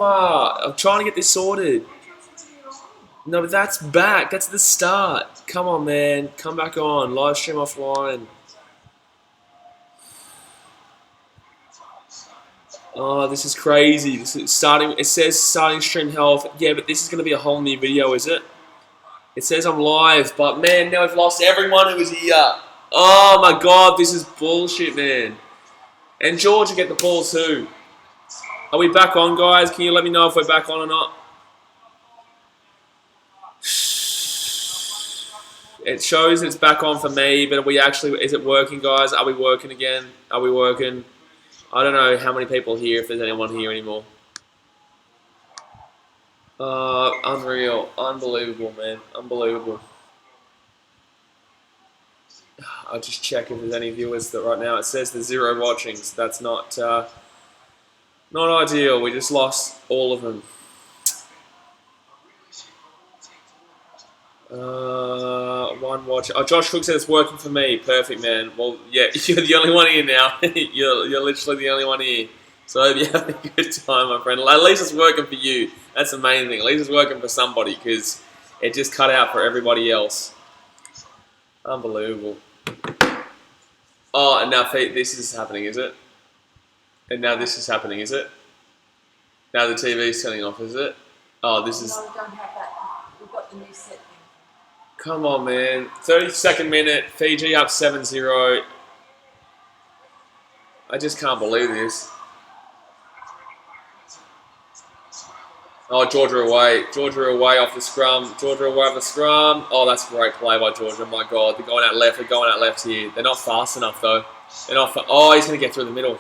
I'm trying to get this sorted. No, but that's back. That's the start. Come on, man. Come back on. Live stream offline. Oh, this is crazy. This is starting. It says starting stream health. Yeah, but this is going to be a whole new video, is it? It says I'm live, but man, now I've lost everyone who was here. Oh my god, this is bullshit, man. And George will get the ball too. Are we back on, guys? Can you let me know if we're back on or not? It shows it's back on for me, but are we actually, is it working, guys? Are we working again? Are we working? I don't know how many people here, if there's anyone here anymore. Unreal. Unbelievable, man. Unbelievable. I'll just check if there's any viewers that right now. It says there's 0 watching, so that's not ideal. We just lost all of them. One watch. Oh, Josh Cook said it's working for me. Perfect, man. Well, yeah, you're the only one here now. you're literally the only one here. So I hope you're having a good time, my friend. At least it's working for you. That's the main thing. At least it's working for somebody, because it just cut out for everybody else. Unbelievable. Oh, and now this is happening, is it? And now this is happening, is it? Now the TV's turning off, is it? Oh, this is... No, we don't have that. We've got the new set thing. Come on, man. 32nd minute. Fiji up 7-0. I just can't believe this. Oh, Georgia away. Georgia away off the scrum. Georgia away off the scrum. Oh, that's a great play by Georgia. My God. They're going out left. They're going out left here. They're not fast enough, though. They're not oh, he's going to get through the middle.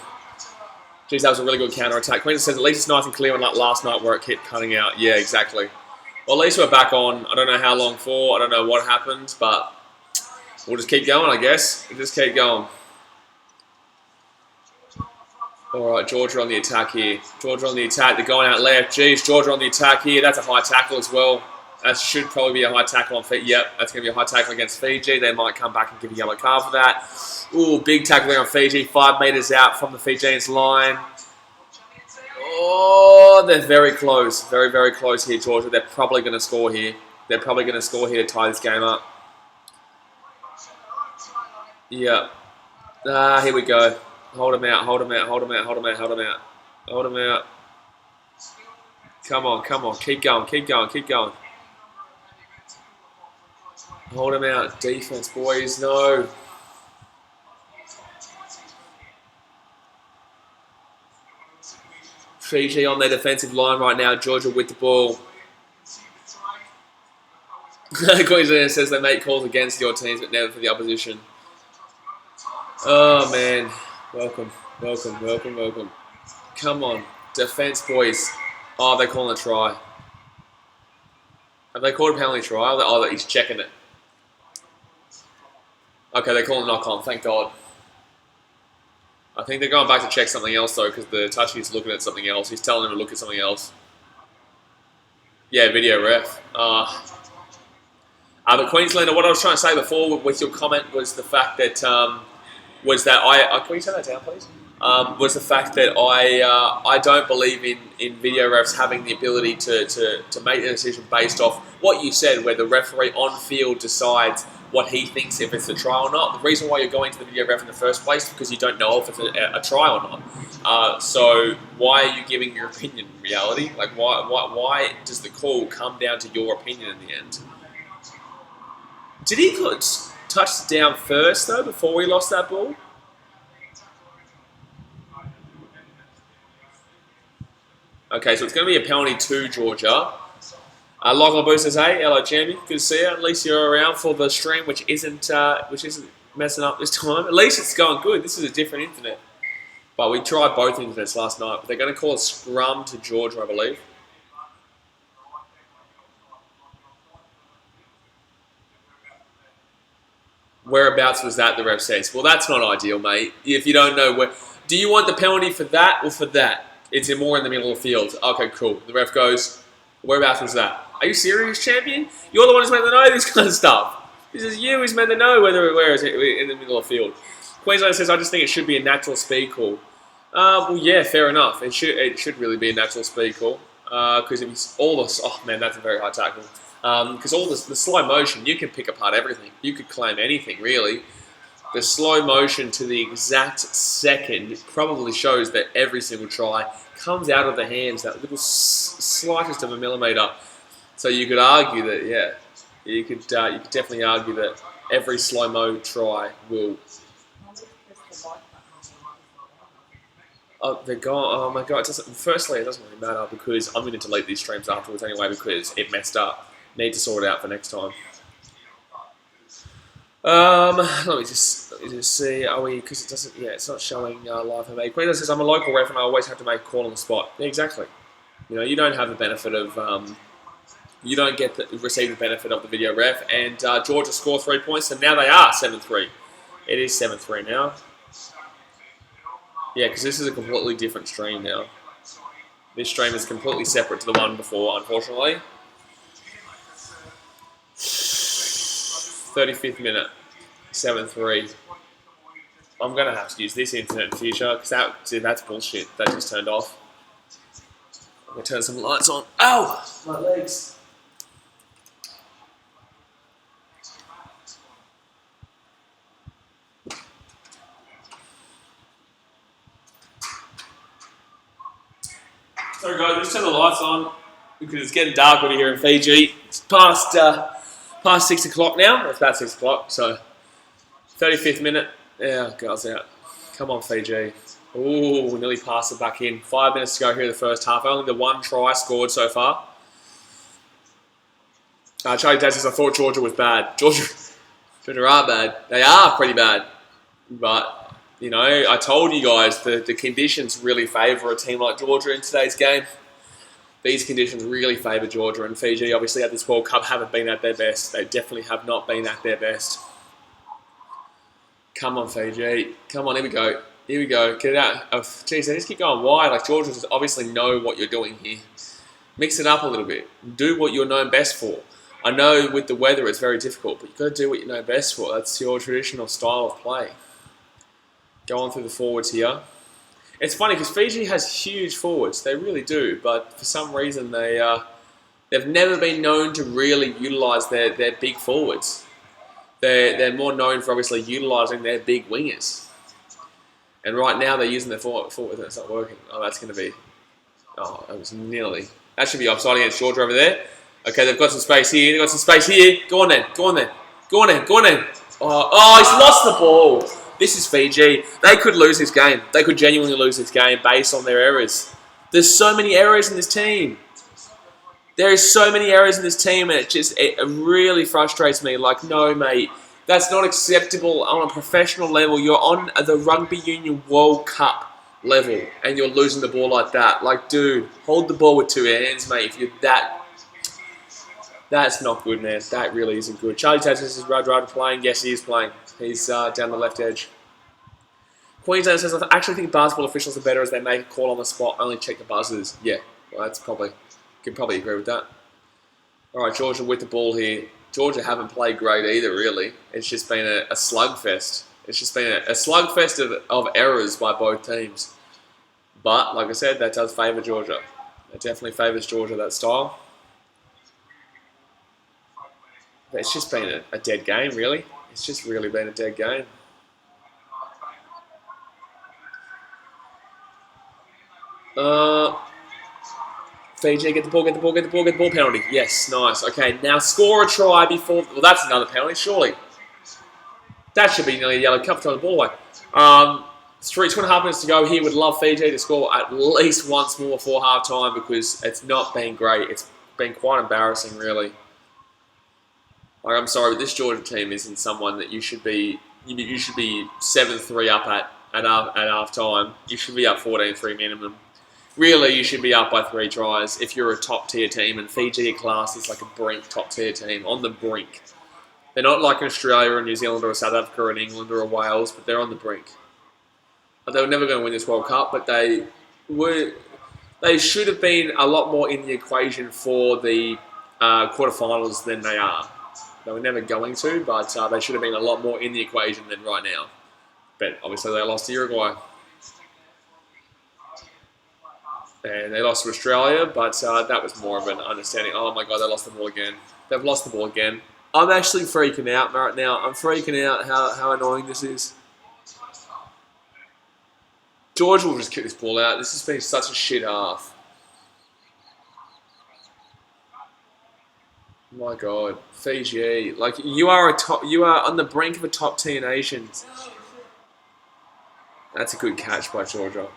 Jeez, that was a really good counter-attack. Queensland says at least it's nice and clear, unlike last night where it kept cutting out. Yeah, exactly. Well, at least we're back on. I don't know how long for. I don't know what happened, but we'll just keep going, I guess. We'll just keep going. All right, Georgia on the attack here. Georgia on the attack. They're going out left. Jeez, Georgia on the attack here. That's a high tackle as well. That should probably be a high tackle on Fiji. Yep, that's going to be a high tackle against Fiji. They might come back and give a yellow card for that. Ooh, big tackle there on Fiji. 5 metres out from the Fijians' line. Oh, they're very close. Very, very close here, Georgia. They're probably going to score here. They're probably going to score here to tie this game up. Yeah. Here we go. Hold him out, hold him out, hold him out, hold him out, hold him out. Hold him out. Come on, come on. Keep going, keep going, keep going. Hold him out. Defense, boys. No. Fiji on their defensive line right now. Georgia with the ball. Queensland says they make calls against your teams, but never for the opposition. Oh, man. Welcome, welcome, welcome, welcome. Come on. Defense, boys. Oh, they're calling a try. Have they called a penalty try? Oh, he's checking it. Okay, they're calling a knock-on. Thank God. I think they're going back to check something else, though, because the touchy's looking at something else. He's telling them to look at something else. Yeah, video ref. But Queenslander, what I was trying to say before with your comment was the fact that... can we turn that down, please? Was the fact that I don't believe in video refs having the ability to make a decision based off what you said, where the referee on field decides what he thinks if it's a try or not. The reason why you're going to the video ref in the first place is because you don't know if it's a try or not. So why are you giving your opinion in reality? Like why does the call come down to your opinion in the end? Did he touch down first though before we lost that ball? Okay, so it's going to be a penalty to Georgia. Lachlan Boo says, hey, hello, champion. Good to see you. At least you're around for the stream, which isn't messing up this time. At least it's going good. This is a different internet. But we tried both internets last night. But they're going to call a scrum to Georgia, I believe. Whereabouts was that, the ref says? Well, that's not ideal, mate. If you don't know where... Do you want the penalty for that or for that? It's more in the middle of the field. Okay, cool. The ref goes, whereabouts was that? Are you serious, champion? You're the one who's meant to know this kind of stuff. This is you who's meant to know where is it in the middle of the field. Queensland says, I just think it should be a natural speed call. Well, yeah, fair enough. It should really be a natural speed call. Because if it's all the... Oh, man, that's a very hard tackle. Because all the slow motion, you can pick apart everything. You could claim anything, really. The slow motion to the exact second probably shows that every single try comes out of the hands, that little slightest of a millimetre. So you could argue that, yeah, you could definitely argue that every slow-mo try will... Oh, they're gone. Oh my god! Firstly, it doesn't really matter because I'm going to delete these streams afterwards anyway because it messed up. Need to sort it out for next time. Let me just see. Are we? Because it doesn't. Yeah, it's not showing live for me. Queen says I'm a local ref and I always have to make a call on the spot. Yeah, exactly. You know, you don't have the benefit of. You don't get receive the benefit of the video ref. And Georgia score 3 points, and now they are 7-3. It is 7-3 now. Yeah, because this is a completely different stream now. This stream is completely separate to the one before, unfortunately. 35th minute, 7-3. I'm going to have to use this internet in the future, because that's bullshit. That just turned off. I'm going to turn some lights on. Ow! My legs. Sorry guys, let's turn the lights on because it's getting dark over here in Fiji. It's past 6 o'clock now. It's about 6 o'clock, so 35th minute. Yeah, girls out. Come on, Fiji. Ooh, nearly passed it back in. 5 minutes to go here in the first half. Only the one try scored so far. Charlie Dad says, I thought Georgia was bad. Georgia are bad. They are pretty bad. But, you know, I told you guys the conditions really favour a team like Georgia in today's game. These conditions really favour Georgia, and Fiji, obviously, at this World Cup, haven't been at their best. They definitely have not been at their best. Come on, Fiji. Come on, here we go. Here we go. Get it out. Oh, geez, they just keep going wide. Like, Georgia just obviously know what you're doing here. Mix it up a little bit. Do what you're known best for. I know with the weather it's very difficult, but you've got to do what you know best for. That's your traditional style of play. Go on through the forwards here. It's funny because Fiji has huge forwards. They really do, but for some reason they've never been known to really utilise their big forwards. They're more known for obviously utilising their big wingers. And right now they're using their forwards and it's not working. Oh, that's going to be... Oh, that was nearly... That should be offside against Georgia over there. Okay, they've got some space here. They've got some space here. Go on then. Go on then. Go on then. Go on then. Oh, he's lost the ball. This is Fiji. They could lose this game. They could genuinely lose this game based on their errors. There's so many errors in this team. There is so many errors in this team, and it really frustrates me. Like, no, mate. That's not acceptable on a professional level. You're on the Rugby Union World Cup level, and you're losing the ball like that. Like, dude, hold the ball with two hands, mate. If you're that... That's not good, man. That really isn't good. Charlie Tatum says, Ryder playing. Yes, he is playing. He's down the left edge. Queensland says, I actually think basketball officials are better as they make a call on the spot, only check the buzzers. Yeah, well, could probably agree with that. All right, Georgia with the ball here. Georgia haven't played great either, really. It's just been a slugfest. It's just been a slugfest of errors by both teams. But, like I said, that does favour Georgia. It definitely favours Georgia, that style. But it's just been a dead game, really. It's just really been a dead game. Fiji, get the ball penalty. Yes, nice. Okay, now score a try before... Well, that's another penalty, surely. That should be nearly a yellow cup, throwing the ball away. 2.5 minutes to go here. Would love Fiji to score at least once more before half-time because it's not been great. It's been quite embarrassing, really. Like, I'm sorry, but this Georgia team isn't someone that you should be 7-3 up at half time. You should be up 14-3 minimum. Really, you should be up by 3 tries if you're a top tier team. And Fiji class is like a brink top tier team on the brink. They're not like Australia or New Zealand or South Africa or England or Wales, but they're on the brink. They were never going to win this World Cup, but they should have been a lot more in the equation for the quarterfinals than they are. They were never going to, but they should have been a lot more in the equation than right now. But obviously they lost to Uruguay. And they lost to Australia, but that was more of an understanding. Oh my God, they lost the ball again. They've lost the ball again. I'm actually freaking out right now. I'm freaking out how annoying this is. Georgia will just kick this ball out. This has been such a shit half. My God, Fiji, like you are on the brink of a top 10 nations. That's a good catch by Georgia.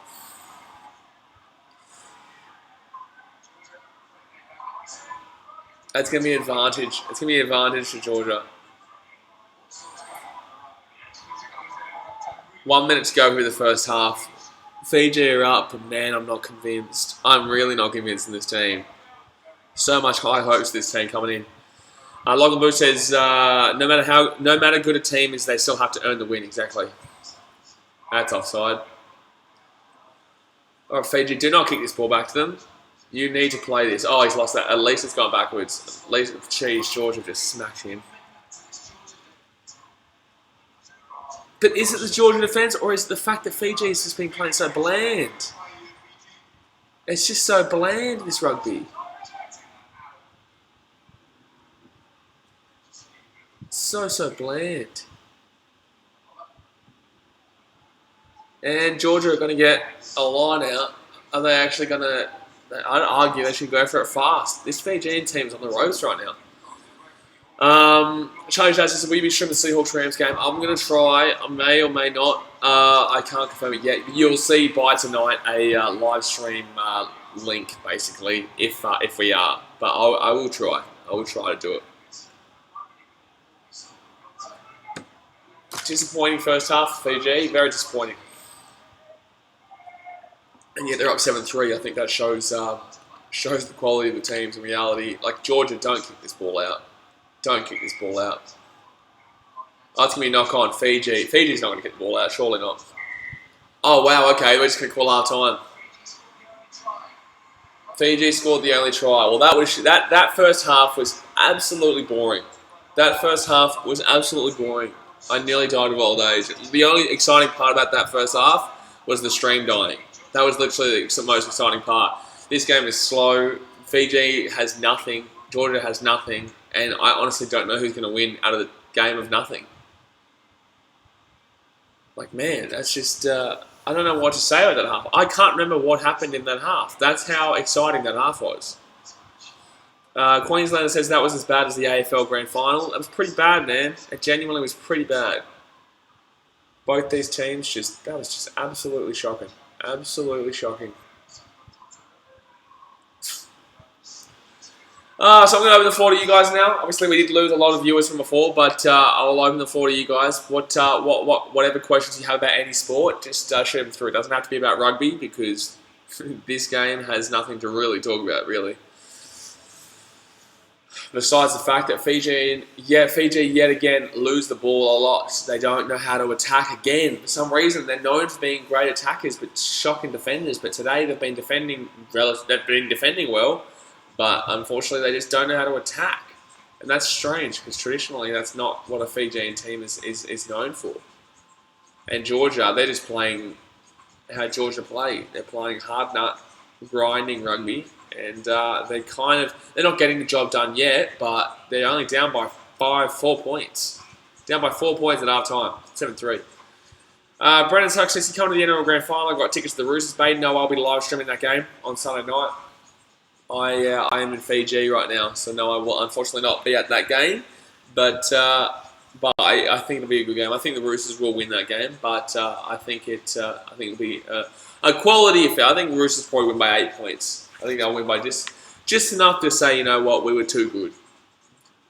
That's going to be an advantage. It's going to be an advantage for Georgia. 1 minute to go through the first half. Fiji are up, but man, I'm not convinced. I'm really not convinced in this team. So much high hopes for this team coming in. Logan Boo says, no matter good a team is, they still have to earn the win. Exactly. That's offside. All right, Fiji, do not kick this ball back to them. You need to play this. Oh, he's lost that. At least it's gone backwards. At least, geez, Georgia just smacked him. But is it the Georgia defence, or is it the fact that Fiji has just been playing so bland? It's just so bland, this rugby. So bland. And Georgia are going to get a line out. Are they actually going to... I'd argue they should go for it fast. This Fijian team's on the ropes right now. Charlie Jackson said, will you be streaming the Seahawks-Rams game? I'm going to try. I may or may not. I can't confirm it yet. You'll see by tonight a live stream link, basically, if we are. But I will try. I will try to do it. Disappointing first half for Fiji. Very disappointing. And yet they're up 7-3. I think that shows the quality of the teams in reality. Like, Georgia, don't kick this ball out. Don't kick this ball out. That's going to be a knock on. Fiji. Fiji's not going to kick the ball out. Surely not. Oh, wow. Okay, we're just going to call half time. Fiji scored the only try. Well, that first half was absolutely boring. That first half was absolutely boring. I nearly died of old age. The only exciting part about that first half was the stream dying. That was literally the most exciting part. This game is slow. Fiji has nothing. Georgia has nothing. And I honestly don't know who's going to win out of the game of nothing. Like, man, that's just... I don't know what to say about that half. I can't remember what happened in that half. That's how exciting that half was. Queenslander says that was as bad as the AFL Grand Final. That was pretty bad, man. It genuinely was pretty bad. Both these teams that was just absolutely shocking. Absolutely shocking. So I'm going to open the floor to you guys now. Obviously, we did lose a lot of viewers from before, but I'll open the floor to you guys. Whatever questions you have about any sport, just shoot them through. It doesn't have to be about rugby, because this game has nothing to really talk about, really. Besides the fact that Fiji yet again lose the ball a lot. They don't know how to attack again. For some reason, they're known for being great attackers but shocking defenders. But today they've been defending well, but unfortunately they just don't know how to attack. And that's strange, because traditionally that's not what a Fijian team is known for. And Georgia, they're just playing how Georgia play. They're playing hard nut, grinding rugby. And they're not getting the job done yet, but they're only down by 4 points. Down by 4 points at half time, 7-3. Brendan Suck says he coming to the NRL Grand Final. I got tickets to the Roosters. Baden, no, I'll be live streaming that game on Sunday night. I am in Fiji right now, so no, I will unfortunately not be at that game. But I think it'll be a good game. I think the Roosters will win that game, but I think it'll be a quality affair. I think the Roosters probably win by 8 points. I think they'll win by just enough to say, you know what, we were too good.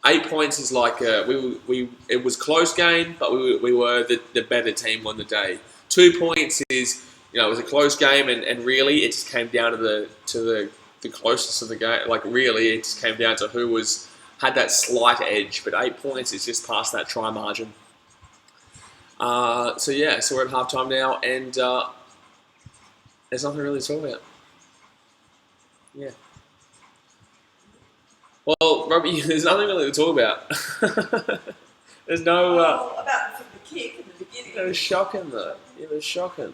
8 points is like it was a close game, but we were the better team on the day. 2 points is, it was a close game, and really it just came down to the closest of the game. Like, really it just came down to who had that slight edge. But 8 points is just past that try margin. So we're at halftime now, and there's nothing really to talk about. Yeah. Well, Robbie, there's nothing really to talk about. There's no... about the kick in the beginning. It was shocking, though. It was shocking.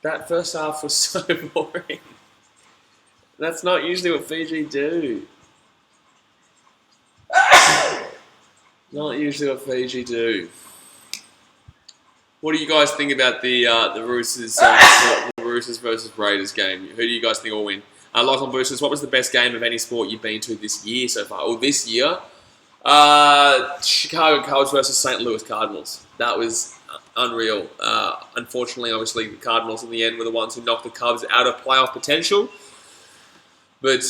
That first half was so boring. That's not usually what Fiji do. Not usually what Fiji do. What do you guys think about the Roosters the Roosters versus Raiders game? Who do you guys think will win? Lachlan Boosters, what was the best game of any sport you've been to this year so far? Or this year? Chicago Cubs versus St. Louis Cardinals. That was unreal. Unfortunately, obviously, the Cardinals in the end were the ones who knocked the Cubs out of playoff potential. But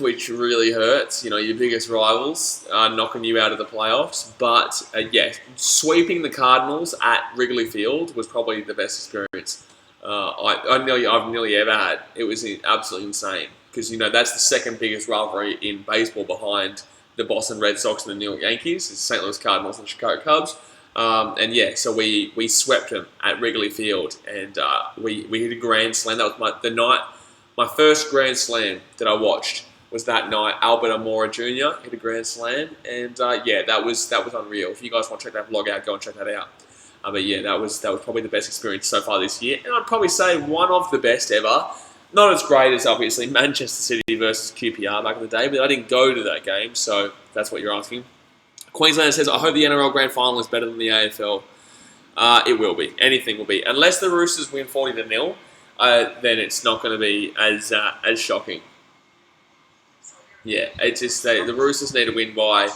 which really hurts, your biggest rivals knocking you out of the playoffs. But yeah, sweeping the Cardinals at Wrigley Field was probably the best experience I've nearly ever had. It was absolutely insane because that's the second biggest rivalry in baseball behind the Boston Red Sox and the New York Yankees. It's St. Louis Cardinals and Chicago Cubs. And yeah, so we swept them at Wrigley Field, and we hit a grand slam. That was my first Grand Slam that I watched was that night. Albert Amora Jr. hit a Grand Slam, and yeah, that was unreal. If you guys want to check that vlog out, go and check that out. But yeah, that was probably the best experience so far this year, and I'd probably say one of the best ever. Not as great as obviously Manchester City versus QPR back in the day, but I didn't go to that game, so that's what you're asking. Queenslander says, I hope the NRL Grand Final is better than the AFL. It will be. Anything will be. Unless the Roosters win 40-0. Then it's not going to be as shocking. Yeah, it's just the Roosters need to win by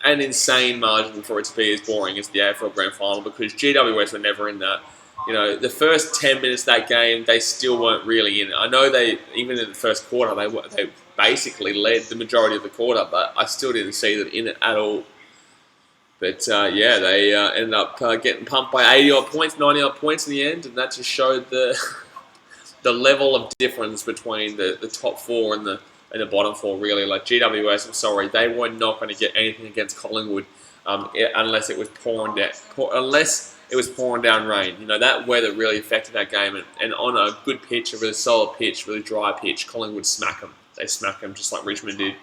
an insane margin for it to be as boring as the AFL Grand Final, because GWS were never in that. The first 10 minutes of that game, they still weren't really in it. I know even in the first quarter, they basically led the majority of the quarter, but I still didn't see them in it at all. But yeah, they ended up getting pumped by 80-odd points, 90-odd points in the end, and that just showed the level of difference between the top four and the bottom four, really. Like GWS, I'm sorry, they were not going to get anything against Collingwood unless it was pouring down rain. That weather really affected that game, and on a good pitch, a really solid pitch, really dry pitch, Collingwood smack them. They smack them just like Richmond did.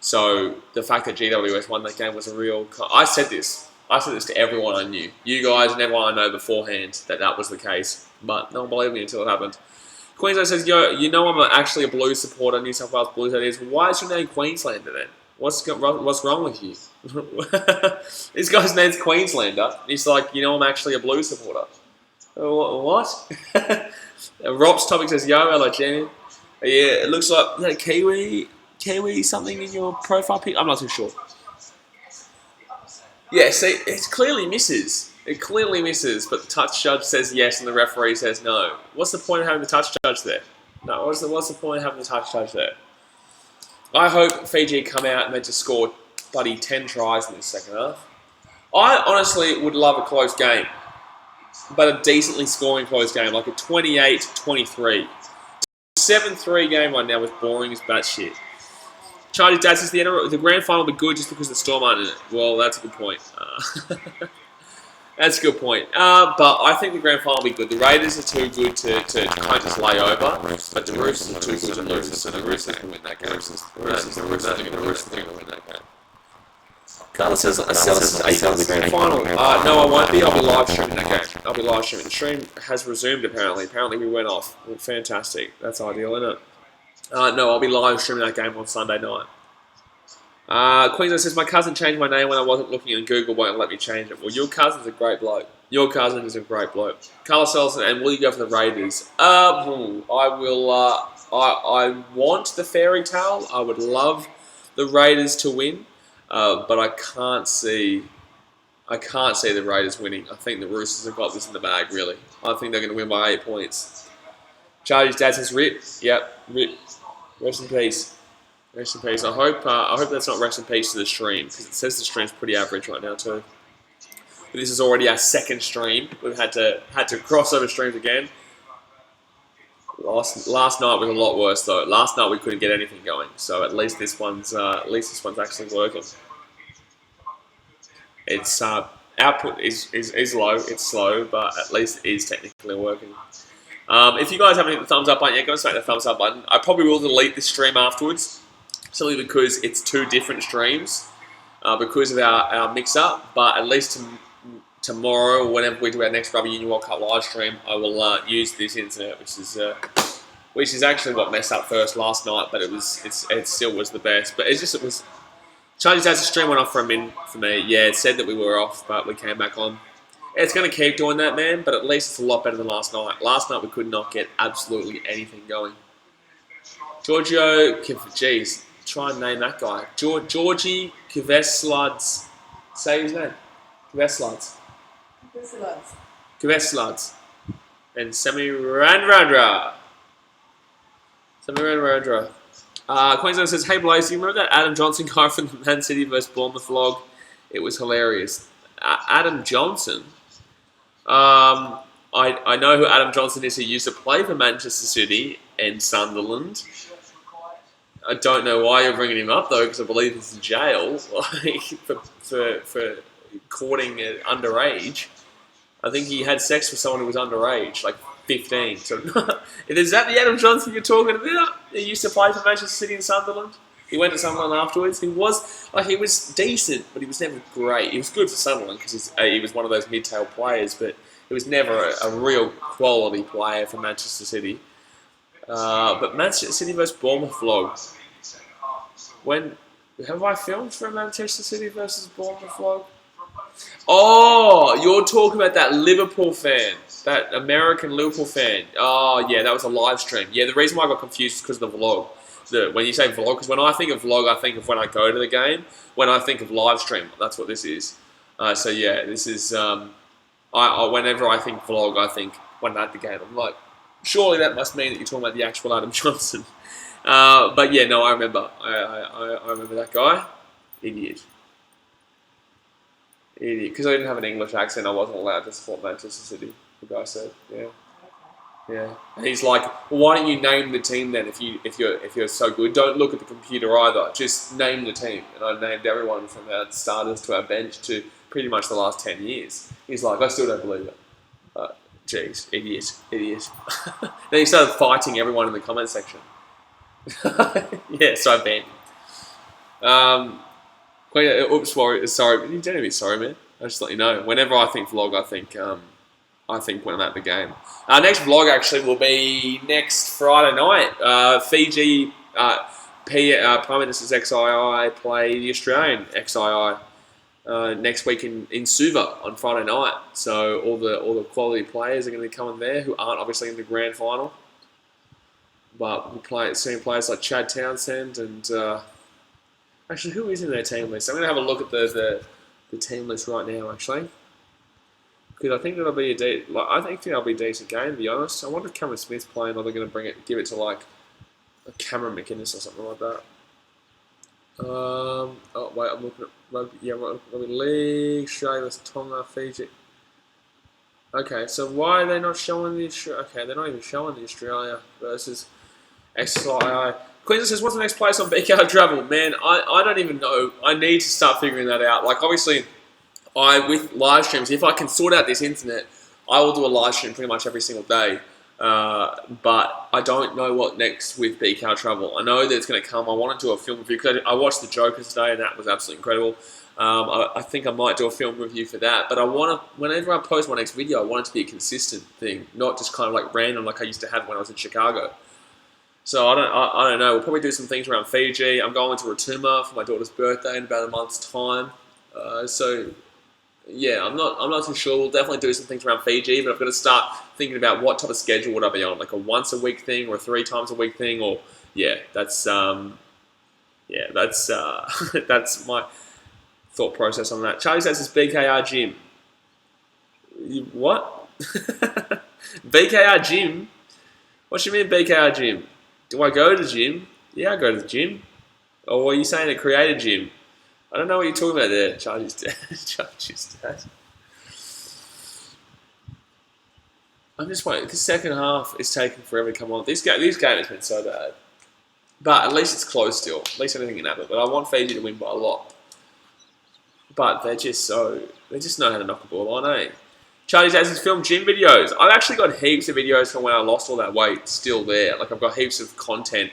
So the fact that GWS won that game was a real... I said this to everyone I knew. You guys and everyone I know beforehand that was the case. But no one believed me until it happened. Queensland says, I'm actually a Blues supporter, New South Wales Blues that is. Why is your name Queenslander then? What's wrong with you? This guy's name's Queenslander. He's like, I'm actually a Blues supporter. What? Rob's topic says, hello, Jamie. Yeah, it looks like Kiwi something in your profile pic. I'm not too sure. Yeah, see, it clearly misses. It clearly misses, but the touch judge says yes and the referee says no. What's the point of having the touch judge there? No, what's the point of having the touch judge there? I hope Fiji come out and they just score bloody 10 tries in the second half. I honestly would love a close game, but a decently scoring close game, like a 28-23. 7-3 game right now is boring as batshit. Charlie's dad says the grand final will be good just because the Storm aren't in it. Well, that's a good point. That's a good point. But I think the grand final will be good. The Raiders are too good to kind of just lay over, but the Roosters are too good to lose, so the Roosters can win that game. The Roosters are going to win that game. Carla says, the grand final. No, I won't be. I'll be live streaming that game. I'll be live streaming. The stream has resumed, apparently. Apparently we went off. Fantastic. That's ideal, isn't it? No, I'll be live streaming that game on Sunday night. Queensland says, my cousin changed my name when I wasn't looking and Google won't let me change it. Well, your cousin's a great bloke. Your cousin is a great bloke. Carla Selson, and will you go for the Raiders? I will. I want the fairy tale. I would love the Raiders to win, but I can't see the Raiders winning. I think the Roosters have got this in the bag, really. I think they're going to win by 8 points. Charlie's dad says, Rip. Yep, Rip. Rest in peace. Rest in peace. I hope that's not rest in peace to the stream, because it says the stream's pretty average right now too. But this is already our second stream. We've had to cross over streams again. Last night was a lot worse though. Last night we couldn't get anything going, so at least this one's actually working. Its output is low. It's slow, but at least it is technically working. If you guys haven't hit the thumbs up button yet, go and smack the thumbs up button. I probably will delete this stream afterwards, simply because it's two different streams because of our mix-up. But at least tomorrow, or whenever we do our next Rugby Union World Cup live stream, I will use this internet, which is actually what messed up first last night, but it still was the best. But it was. Charlie's dad's stream went off for me. Yeah, it said that we were off, but we came back on. It's going to keep doing that, man, but at least it's a lot better than last night. Last night we could not get absolutely anything going. Giorgio, jeez, try and name that guy. Georgie Kvesladze. Say his name. Kvesladze. Kvesladze. And Samiranradra. Queensland says, hey Blaze, do you remember that Adam Johnson guy from the Man City vs Bournemouth vlog? It was hilarious. Adam Johnson? I know who Adam Johnson is. He used to play for Manchester City and Sunderland. I don't know why you're bringing him up though, because I believe he's in jail for courting underage. I think he had sex with someone who was underage, like 15. So is that the Adam Johnson you're talking about? He used to play for Manchester City and Sunderland. He went to Sunderland afterwards. He was decent, but he was never great. He was good for Sunderland because he was one of those mid-tail players, but he was never a real quality player for Manchester City. But Manchester City vs Bournemouth vlog. When have I filmed for a Manchester City versus Bournemouth vlog? Oh, you're talking about that Liverpool fan, that American Liverpool fan. Oh yeah, that was a live stream. Yeah, the reason why I got confused is because of the vlog. When you say vlog, because when I think of vlog, I think of when I go to the game. When I think of live stream, that's what this is. So yeah, this is. Whenever I think vlog, I think when I'm at the game. I'm like, surely that must mean that you're talking about the actual Adam Johnson. But yeah, no, I remember. I remember that guy. Idiot. Because I didn't have an English accent, I wasn't allowed to support Manchester City. The guy said, yeah. Yeah, and he's like, well, why don't you name the team then? If you're so good, don't look at the computer either. Just name the team. And I named everyone from our starters to our bench to pretty much the last 10 years. He's like, I still don't believe it. Jeez, idiot. Then he started fighting everyone in the comment section. Yeah, so I banned him. Oops, sorry. You don't even be sorry, man. I just let you know. Whenever I think vlog, I think when I'm at the game. Our next vlog actually will be next Friday night. Fiji Prime Minister's XII play the Australian XII next week in Suva on Friday night. So all the quality players are going to be coming there who aren't obviously in the grand final. But we're seeing players like Chad Townsend and actually who is in their team list? I'm going to have a look at the team list right now actually. Because I think that'll be I think that'll be a decent game, to be honest. I wonder if Cameron Smith's playing, or they're going to give it to like a Cameron McInnes or something like that. Oh wait, I'm looking at Rugby League, Australia vs Tonga, Fiji. Okay, so why are they not showing the Australia? Okay, they're not even showing the Australia versus XII. Queensland says, what's the next place on BKR Travel? Man, I don't even know. I need to start figuring that out. Like, obviously, with live streams, if I can sort out this internet, I will do a live stream pretty much every single day. But I don't know what next with BKR Travel. I know that it's going to come. I want to do a film review because I watched The Joker today and that was absolutely incredible. I think I might do a film review for that. But I want to, whenever I post my next video, I want it to be a consistent thing, not just kind of like random like I used to have when I was in Chicago. So I don't know. We'll probably do some things around Fiji. I'm going to Rotuma for my daughter's birthday in about a month's time. So yeah, I'm not too sure. We'll definitely do some things around Fiji, but I've got to start thinking about what type of schedule would I be on, like a once a week thing or a 3 times a week thing, or that's that's my thought process on that. Charlie says it's BKR gym. What? BKR gym? What do you mean BKR gym? Do I go to the gym? Yeah, I go to the gym. Or are you saying a created gym? I don't know what you're talking about there, Charlie's dad. Charlie's dad. I'm just waiting. The second half is taking forever to come on. This game has been so bad. But at least it's close still. At least anything can happen. But I want Fiji to win by a lot. But they just know how to knock a ball on, eh? Charlie's dad says film gym videos. I've actually got heaps of videos from when I lost all that weight still there. Like I've got heaps of content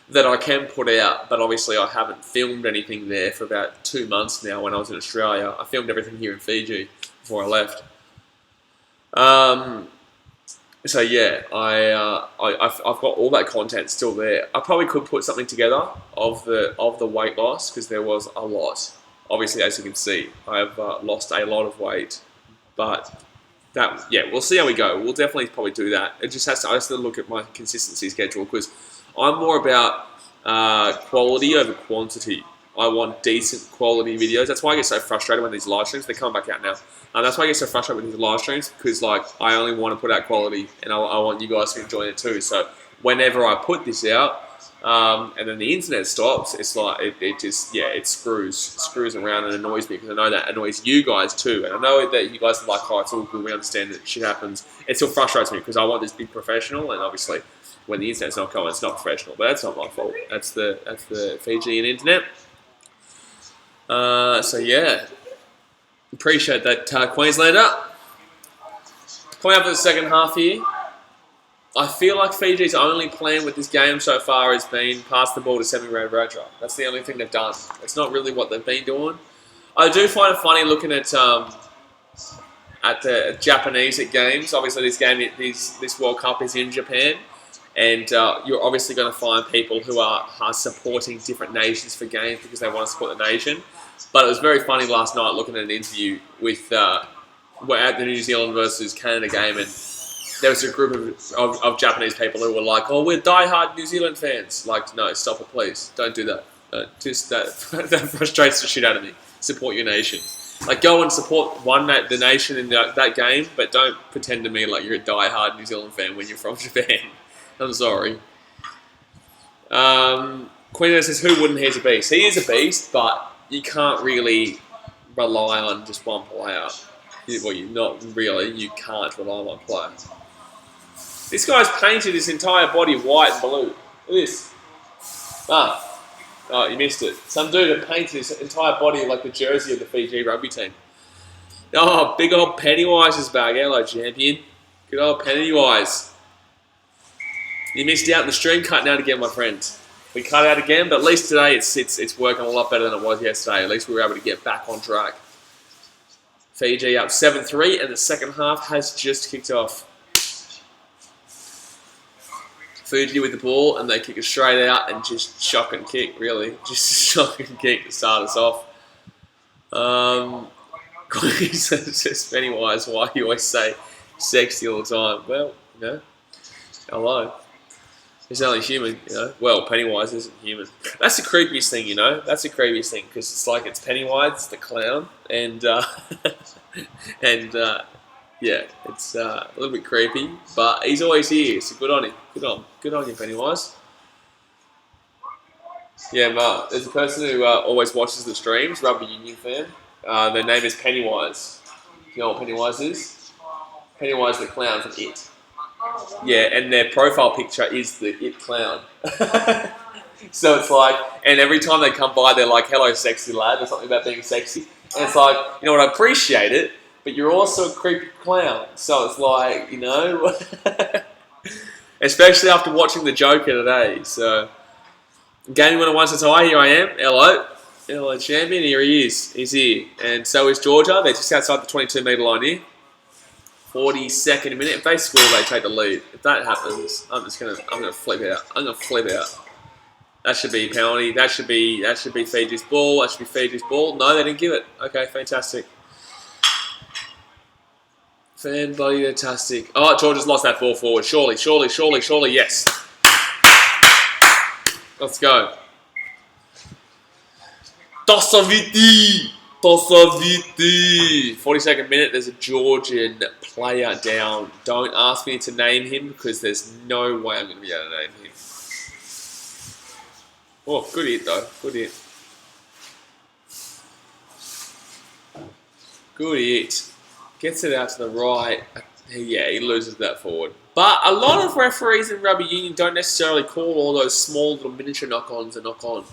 that I can put out, but obviously I haven't filmed anything there for about 2 months now when I was in Australia. I filmed everything here in Fiji. before I left. So yeah, I've got all that content still there. I probably could put something together of the weight loss, because there was a lot. Obviously, as you can see, I've lost a lot of weight, but we'll see how we go. We'll definitely probably do that. It just has to. I have to look at my consistency schedule, because I'm more about quality over quantity. I want decent quality videos. That's why I get so frustrated when these live streams, they're coming back out now. That's why I get so frustrated with these live streams, because like I only want to put out quality, and I want you guys to enjoy it too. So whenever I put this out, and then the internet stops, it's like it screws around and annoys me, because I know that annoys you guys too. And I know that you guys are like, oh, it's all good, we understand that shit happens. It still frustrates me, because I want this big professional, and obviously when the internet's not coming, it's not professional. But that's not my fault. That's the Fiji and internet. So yeah, appreciate that, Queenslander. Coming up to the second half here, I feel like Fiji's only plan with this game so far has been pass the ball to semi-round Roger. That's the only thing they've done. It's not really what they've been doing. I do find it funny looking at the Japanese at games. Obviously, this World Cup is in Japan, and you're obviously going to find people who are supporting different nations for games because they want to support the nation. But it was very funny last night looking at an interview with we're at the New Zealand versus Canada game, and there was a group of Japanese people who were like, "Oh, we're diehard New Zealand fans." Like, no, stop it, please. Don't do that. That frustrates the shit out of me. Support your nation. Like, go and support the nation in that game, but don't pretend to me like you're a diehard New Zealand fan when you're from Japan. I'm sorry. Queen says, "Who wouldn't? He's a beast." He is a beast, but you can't really rely on just one player. Well, you can't rely on one player. This guy's painted his entire body white and blue. Look at this. Oh, you missed it. Some dude had painted his entire body like the jersey of the Fiji rugby team. Oh, big old Pennywise is back. Hello, champion. Good old Pennywise. You missed out on the stream cutting out again, my friend. We cut out again, but at least today it's working a lot better than it was yesterday. At least we were able to get back on track. Fiji up 7-3, and the second half has just kicked off. Fiji with the ball, and they kick it straight out and just shock and kick, really. Just shock and kick to start us off. Says Pennywise, why you always say sexy all the time? Well, hello. He's only human, Well, Pennywise isn't human. That's the creepiest thing, That's the creepiest thing, because it's like it's Pennywise, the clown, and yeah, it's a little bit creepy, but he's always here, so good on him. Good on you, Pennywise. Yeah, Mark, there's a person who always watches the streams, Rugby Union fan. Their name is Pennywise. You know what Pennywise is? Pennywise the clown from It. Yeah, and their profile picture is the It clown. So it's like, and every time they come by, they're like, "Hello, sexy lad," or something about being sexy. And it's like, what, I appreciate it, but you're also a creepy clown. So it's like, especially after watching the Joker today. So, Gaming 101 says, "Hi, here I am. Hello, champion. Here he is. He's here, and so is Georgia. They're just outside the 22-metre line here. 42nd minute. If they score, they take the lead. If that happens, I'm gonna flip out. That should be a penalty. That should be Fiji's ball. No, they didn't give it. Okay, fantastic. Fantastic. Oh, Georgia's lost that ball forward. Surely, yes. Let's go. Tosaviti. 42nd minute, there's a Georgian player down. Don't ask me to name him, because there's no way I'm going to be able to name him. Oh, good hit though. Good hit. Gets it out to the right. Yeah, he loses that forward. But a lot of referees in rugby union don't necessarily call all those small little miniature knock-ons a knock-on.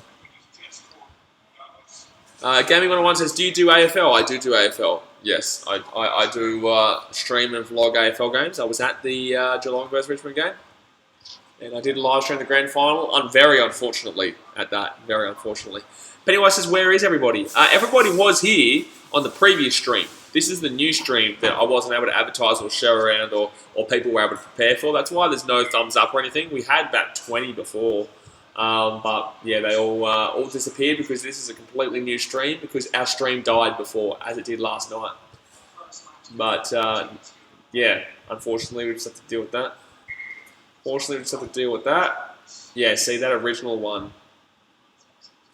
Gaming 101 says, "Do you do AFL?" I do AFL. Yes, I do stream and vlog AFL games. I was at the Geelong vs Richmond game, and I did live stream the grand final. I'm very unfortunately at that. Very unfortunately. Pennywise says, "Where is everybody?" Everybody was here on the previous stream. This is the new stream that I wasn't able to advertise or show around or people were able to prepare for. That's why there's no thumbs up or anything. We had about 20 before. But yeah, they all disappeared because this is a completely new stream because our stream died before, as it did last night. But yeah, unfortunately, we just have to deal with that. Yeah, see, that original one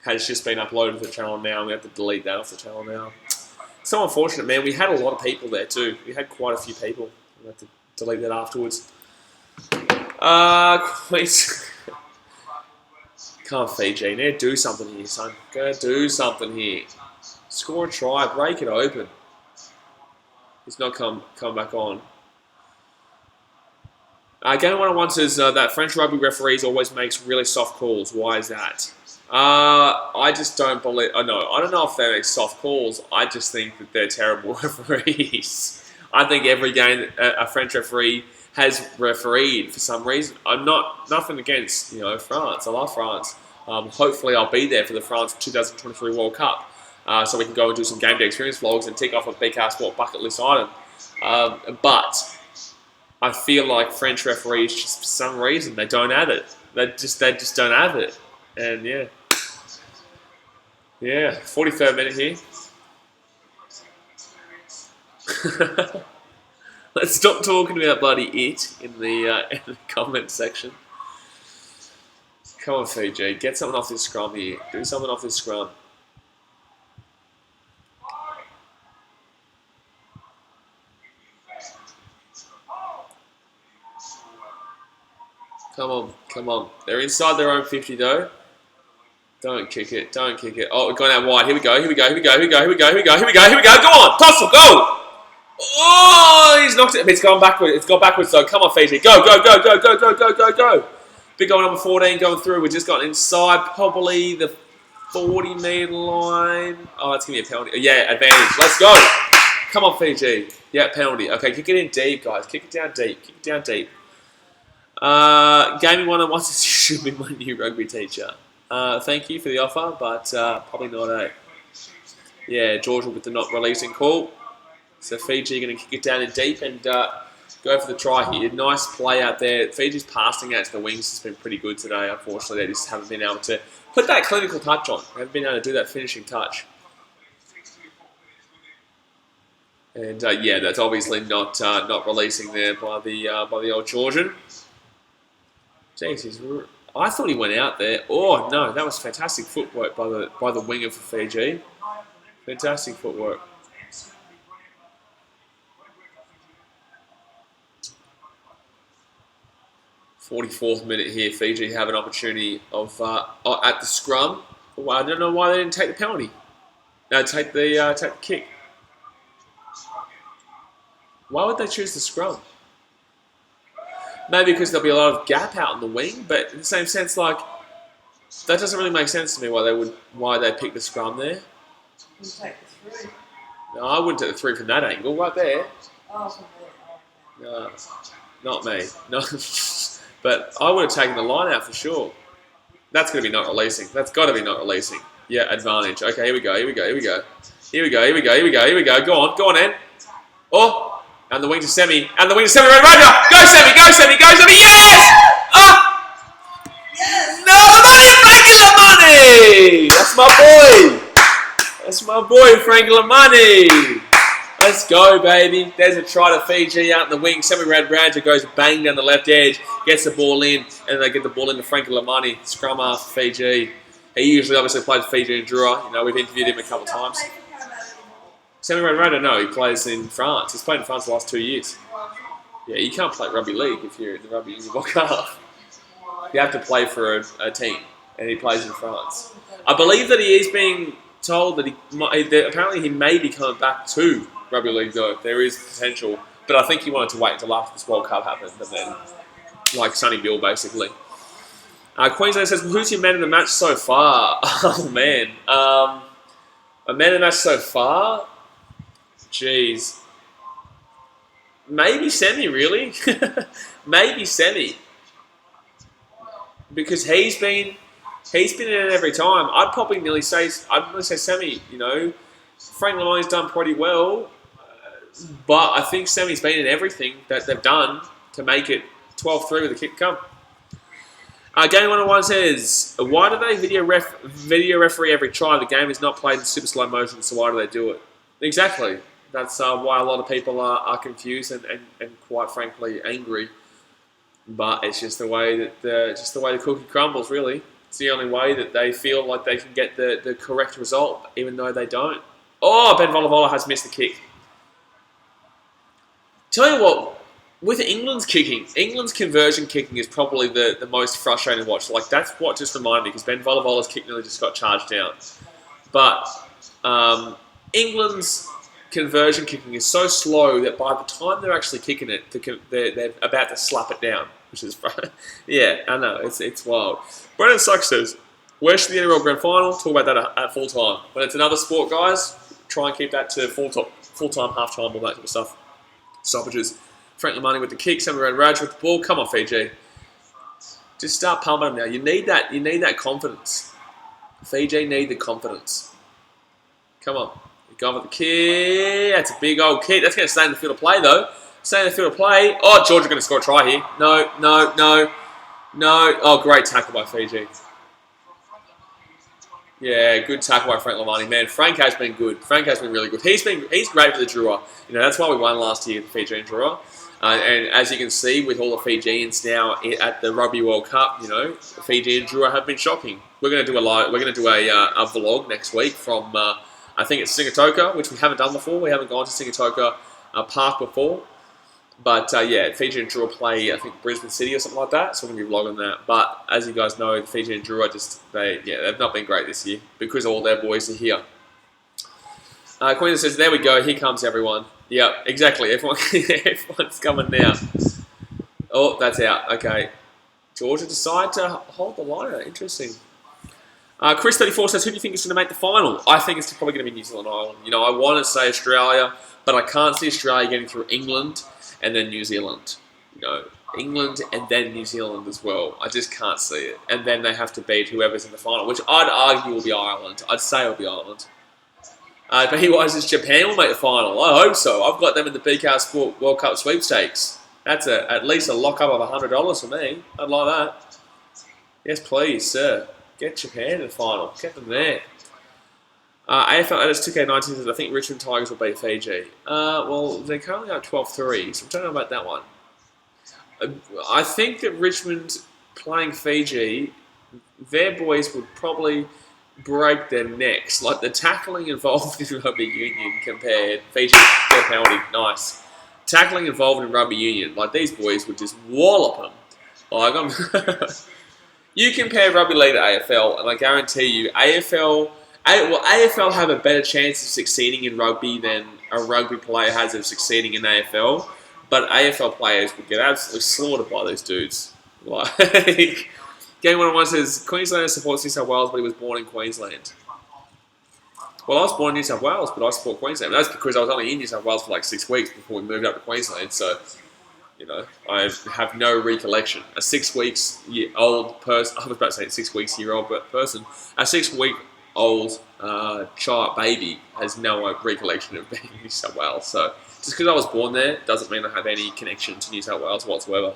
has just been uploaded to the channel now, and we have to delete that off the channel now. So unfortunate, man. We had a lot of people there too. We had quite a few people. We have to delete that afterwards. Please. Come on, Fiji. You need to do something here, son. Go do something here. Score a try. Break it open. He's not come back on. Game 101 says that French rugby referees always makes really soft calls. Why is that? I just don't believe. I don't know if they make soft calls. I just think that they're terrible referees. I think every game a French referee has refereed for some reason. I'm nothing against France. I love France. Hopefully I'll be there for the France 2023 World Cup, so we can go and do some game day experience vlogs and tick off a BKR Sport bucket list item. But I feel like French referees, just for some reason, they don't have it. They just don't have it. And yeah, 43rd minute here. Let's stop talking about bloody it in the comment section. Come on, Fiji, get something off this scrum here. Do something off this scrum. Come on. They're inside their own 50 though. Don't kick it. Oh, we're going out wide. Here we go. Go on, tussle, go! Oh, he's knocked it. It's gone backwards. It's gone backwards though. Come on, Fiji. Go. Big goal number 14 going through. We just got inside probably the 40-metre line. Oh, that's going to be a penalty. Yeah, advantage. Let's go. Come on, Fiji. Yeah, penalty. Okay, kick it in deep, guys. Kick it down deep. Gaming 101 says you should be my new rugby teacher. Thank you for the offer, but probably not, eh? Yeah, Georgia with the not releasing call. So Fiji going to kick it down in deep and go for the try here. Nice play out there. Fiji's passing out to the wings has been pretty good today. Unfortunately, they just haven't been able to put that clinical touch on. They haven't been able to do that finishing touch. And yeah, that's obviously not releasing there by the old Georgian. Jeez, I thought he went out there. Oh no, that was fantastic footwork by the winger for Fiji. Fantastic footwork. 44th minute here. Fiji have an opportunity of at the scrum. Well, I don't know why they didn't take the penalty. No, take the kick. Why would they choose the scrum? Maybe because there'll be a lot of gap out in the wing, but in the same sense, like that doesn't really make sense to me why they pick the scrum there. You take the 3. No, I wouldn't take the 3 from that angle, right there. Oh, from there. No, not me. No, but I would have taken the line out for sure. That's going to be not releasing. That's got to be not releasing. Yeah, advantage. Okay, here we go. Go on, Ed. Oh. And the wing to Semi. Red Ranger! Go Semi! Yes! Yes! No, That's my boy, Frankie Lamani. Let's go, baby. There's a try to Fiji out in the wing. Semi-Red Ranger goes bang down the left edge, gets the ball in, and they get the ball into Frankie Lamani. Scrum half Fiji. He usually obviously plays Fiji and Drua. You know, we've interviewed him a couple of times. Semi-Red Ranger, no, he plays in France. He's played in France the last 2 years. Yeah, you can't play rugby league if you're in the rugby union World Cup. You have to play for a team, and he plays in France. I believe that he is being told that apparently he may be coming back to rugby league though. There is potential, but I think he wanted to wait until after this World Cup happened, and then, like Sonny Bill, basically. Queensland says, "Who's your man in the match so far?" Oh man, a man in the match so far. Jeez. Maybe Semi, really. Maybe Semi. Because he's been in it every time. I'd probably nearly say Semi, you know. Frank Lamani's done pretty well. But I think Semi's been in everything that they've done to make it 12-3 with a kick to come. Game 101 says, why do they video referee every try? The game is not played in super slow motion, so why do they do it? Exactly. That's why a lot of people are confused and quite frankly angry. But it's just the way that the cookie crumbles, really. It's the only way that they feel like they can get the correct result, even though they don't. Oh, Ben Volavola has missed the kick. Tell you what, with England's kicking, England's conversion kicking is probably the most frustrating to watch. Like, that's what just reminded me, because Ben Volavola's kick nearly just got charged down. But England's conversion kicking is so slow that by the time they're actually kicking it, they're about to slap it down, which is yeah, I know, it's wild. Brendan Suck says, where should the NRL Grand Final? Talk about that at full time. When it's another sport, guys, try and keep that to full time, half time, all that type of stuff. Stoppages. Frank Lamani with the kick, Sammy Raj with the ball. Come on, Fiji. Just start pumping them now. You need that confidence. Fiji need the confidence. Come on. Go with the kick. That's a big old kick. That's going to stay in the field of play, though. Stay in the field of play. Oh, Georgia going to score a try here. No. Oh, great tackle by Fiji. Yeah, good tackle by Frank Lamani. Man, Frank has been good. Frank has been really good. He's great for the Drua. You know, that's why we won last year, the Fijian Drua. And as you can see, with all the Fijians now at the Rugby World Cup, you know, the Fijian Drua have been shocking. We're going to do a vlog next week from I think it's Singatoka, which we haven't done before. We haven't gone to Singatoka Park before. But yeah, Fiji and Drua play, I think, Brisbane City or something like that. So we're going to be vlogging that. But as you guys know, the Fiji and Drua they've not been great this year because all their boys are here. Queen says, there we go. Here comes everyone. Yeah, exactly. Everyone's coming now. Oh, that's out. Okay. Georgia decide to hold the liner. Interesting. Chris34 says, who do you think is going to make the final? I think it's probably going to be New Zealand Ireland. You know, I want to say Australia, but I can't see Australia getting through England and then New Zealand. You know, England and then New Zealand as well. I just can't see it. And then they have to beat whoever's in the final, which I'd argue will be Ireland. I'd say it'll be Ireland. But he says Japan will make the final. I hope so. I've got them in the BKR Sport World Cup sweepstakes. That's at least a lock-up of $100 for me. I'd like that. Yes, please, sir. Get Japan in the final. Get them there. AFL Edits 2K19 says, I think Richmond Tigers will beat Fiji. Well, they're currently at 12-3, so I don't know about that one. I think that Richmond playing Fiji, their boys would probably break their necks. Like the tackling involved in rugby union compared... Fiji, get a penalty. Nice. Tackling involved in rugby union, like these boys would just wallop them. Like, you compare rugby league to AFL, and I guarantee you, AFL have a better chance of succeeding in rugby than a rugby player has of succeeding in AFL. But AFL players would get absolutely slaughtered by those dudes. Like, Game 101 says, Queenslander supports New South Wales, but he was born in Queensland. Well, I was born in New South Wales, but I support Queensland. That's because I was only in New South Wales for like 6 weeks before we moved up to Queensland. So, you know, I have no recollection. A 6 weeks old person, I was about to say 6 weeks year old person, a 6 week old child baby has no recollection of being in New South Wales. So, just because I was born there doesn't mean I have any connection to New South Wales whatsoever.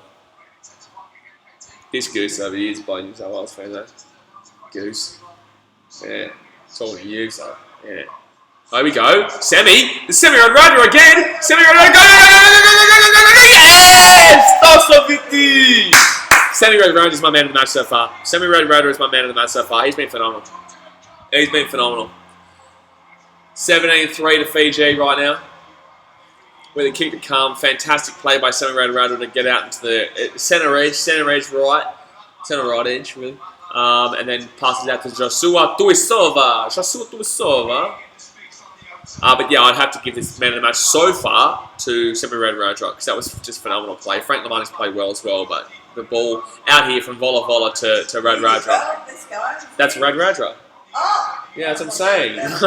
This Goose over here is by New South Wales fan though. Goose. Yeah. Talking to you, so yeah. There we go. Semi. The semi-run rider again. Semi-run rider. Go! Yes! Stop it! Semi-run rider is my man of the match so far. Semi-run rider is my man of the match so far. He's been phenomenal. He's been phenomenal. 17-3 to Fiji right now. With a kick to come. Fantastic play by Semi-run rider to get out into the centre edge right. Centre right edge, really. And then passes out to Joshua Tuisova. But yeah, I'd have to give this man of the match so far to Semi-Rad Radra because that was just phenomenal play. Frank Lamani's played well as well, but the ball out here from Vola to Rad Radra. That's Rad Radra. Oh! Yeah, that's what I'm saying. That's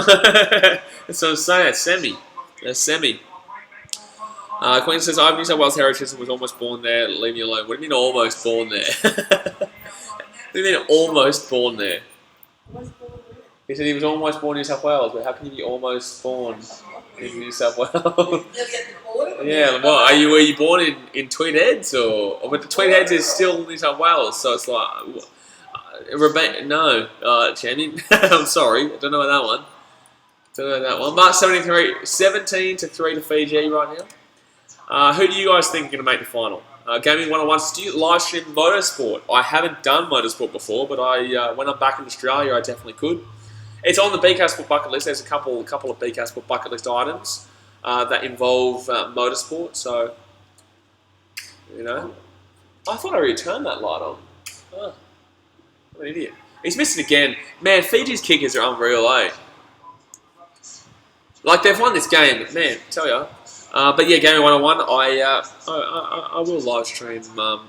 what I'm saying. It's Semi. That's Semi. Queen says, I have New South Wales heritage and was almost born there. Leave me alone. What do you mean almost born there? What do you mean almost born there? He said he was almost born in New South Wales, but how can you be almost born? in New South Wales. Never get deported? Yeah, what were you born in Tweed Heads or but the Tweed Heads is still New South Wales, so it's like no, champion. I'm sorry, I don't know about that one. Don't know that one. Mark 17 to 3 to Fiji right now. Who do you guys think are going to make the final? Gaming 101. Do you live stream motorsport? I haven't done motorsport before, but when I'm back in Australia, I definitely could. It's on the BKRmy bucket list. There's a couple of BKRmy bucket list items that involve motorsport. So, you know, I thought I already turned that light on. Oh, what an idiot! He's missing again. Man, Fiji's kickers are unreal, eh? Like they've won this game, man. Tell ya. But yeah, Gaming 101. I will live stream. I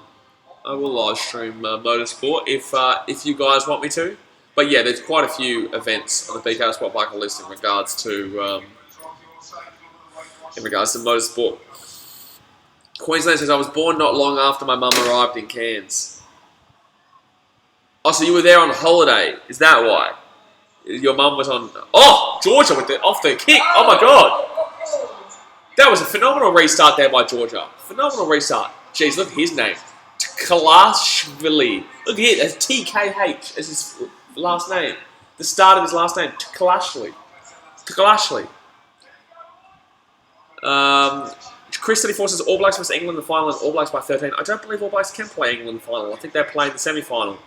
will live stream motorsport if you guys want me to. But yeah, there's quite a few events on the BKRmy bucket list in regards to motorsport. Queensland says I was born not long after my mum arrived in Cairns. Oh, so you were there on holiday? Is that why? Your mum was on... Oh! Georgia with off the kick! Oh my god! That was a phenomenal restart there by Georgia. Phenomenal restart. Jeez, look at his name. Tkalashvili. Look here, that's TKH as his last name. The start of his last name. Tkalashvili. Chris 34 says All Blacks versus England in the final and All Blacks by 13. I don't believe All Blacks can play England in the final. I think they're playing the semi-final.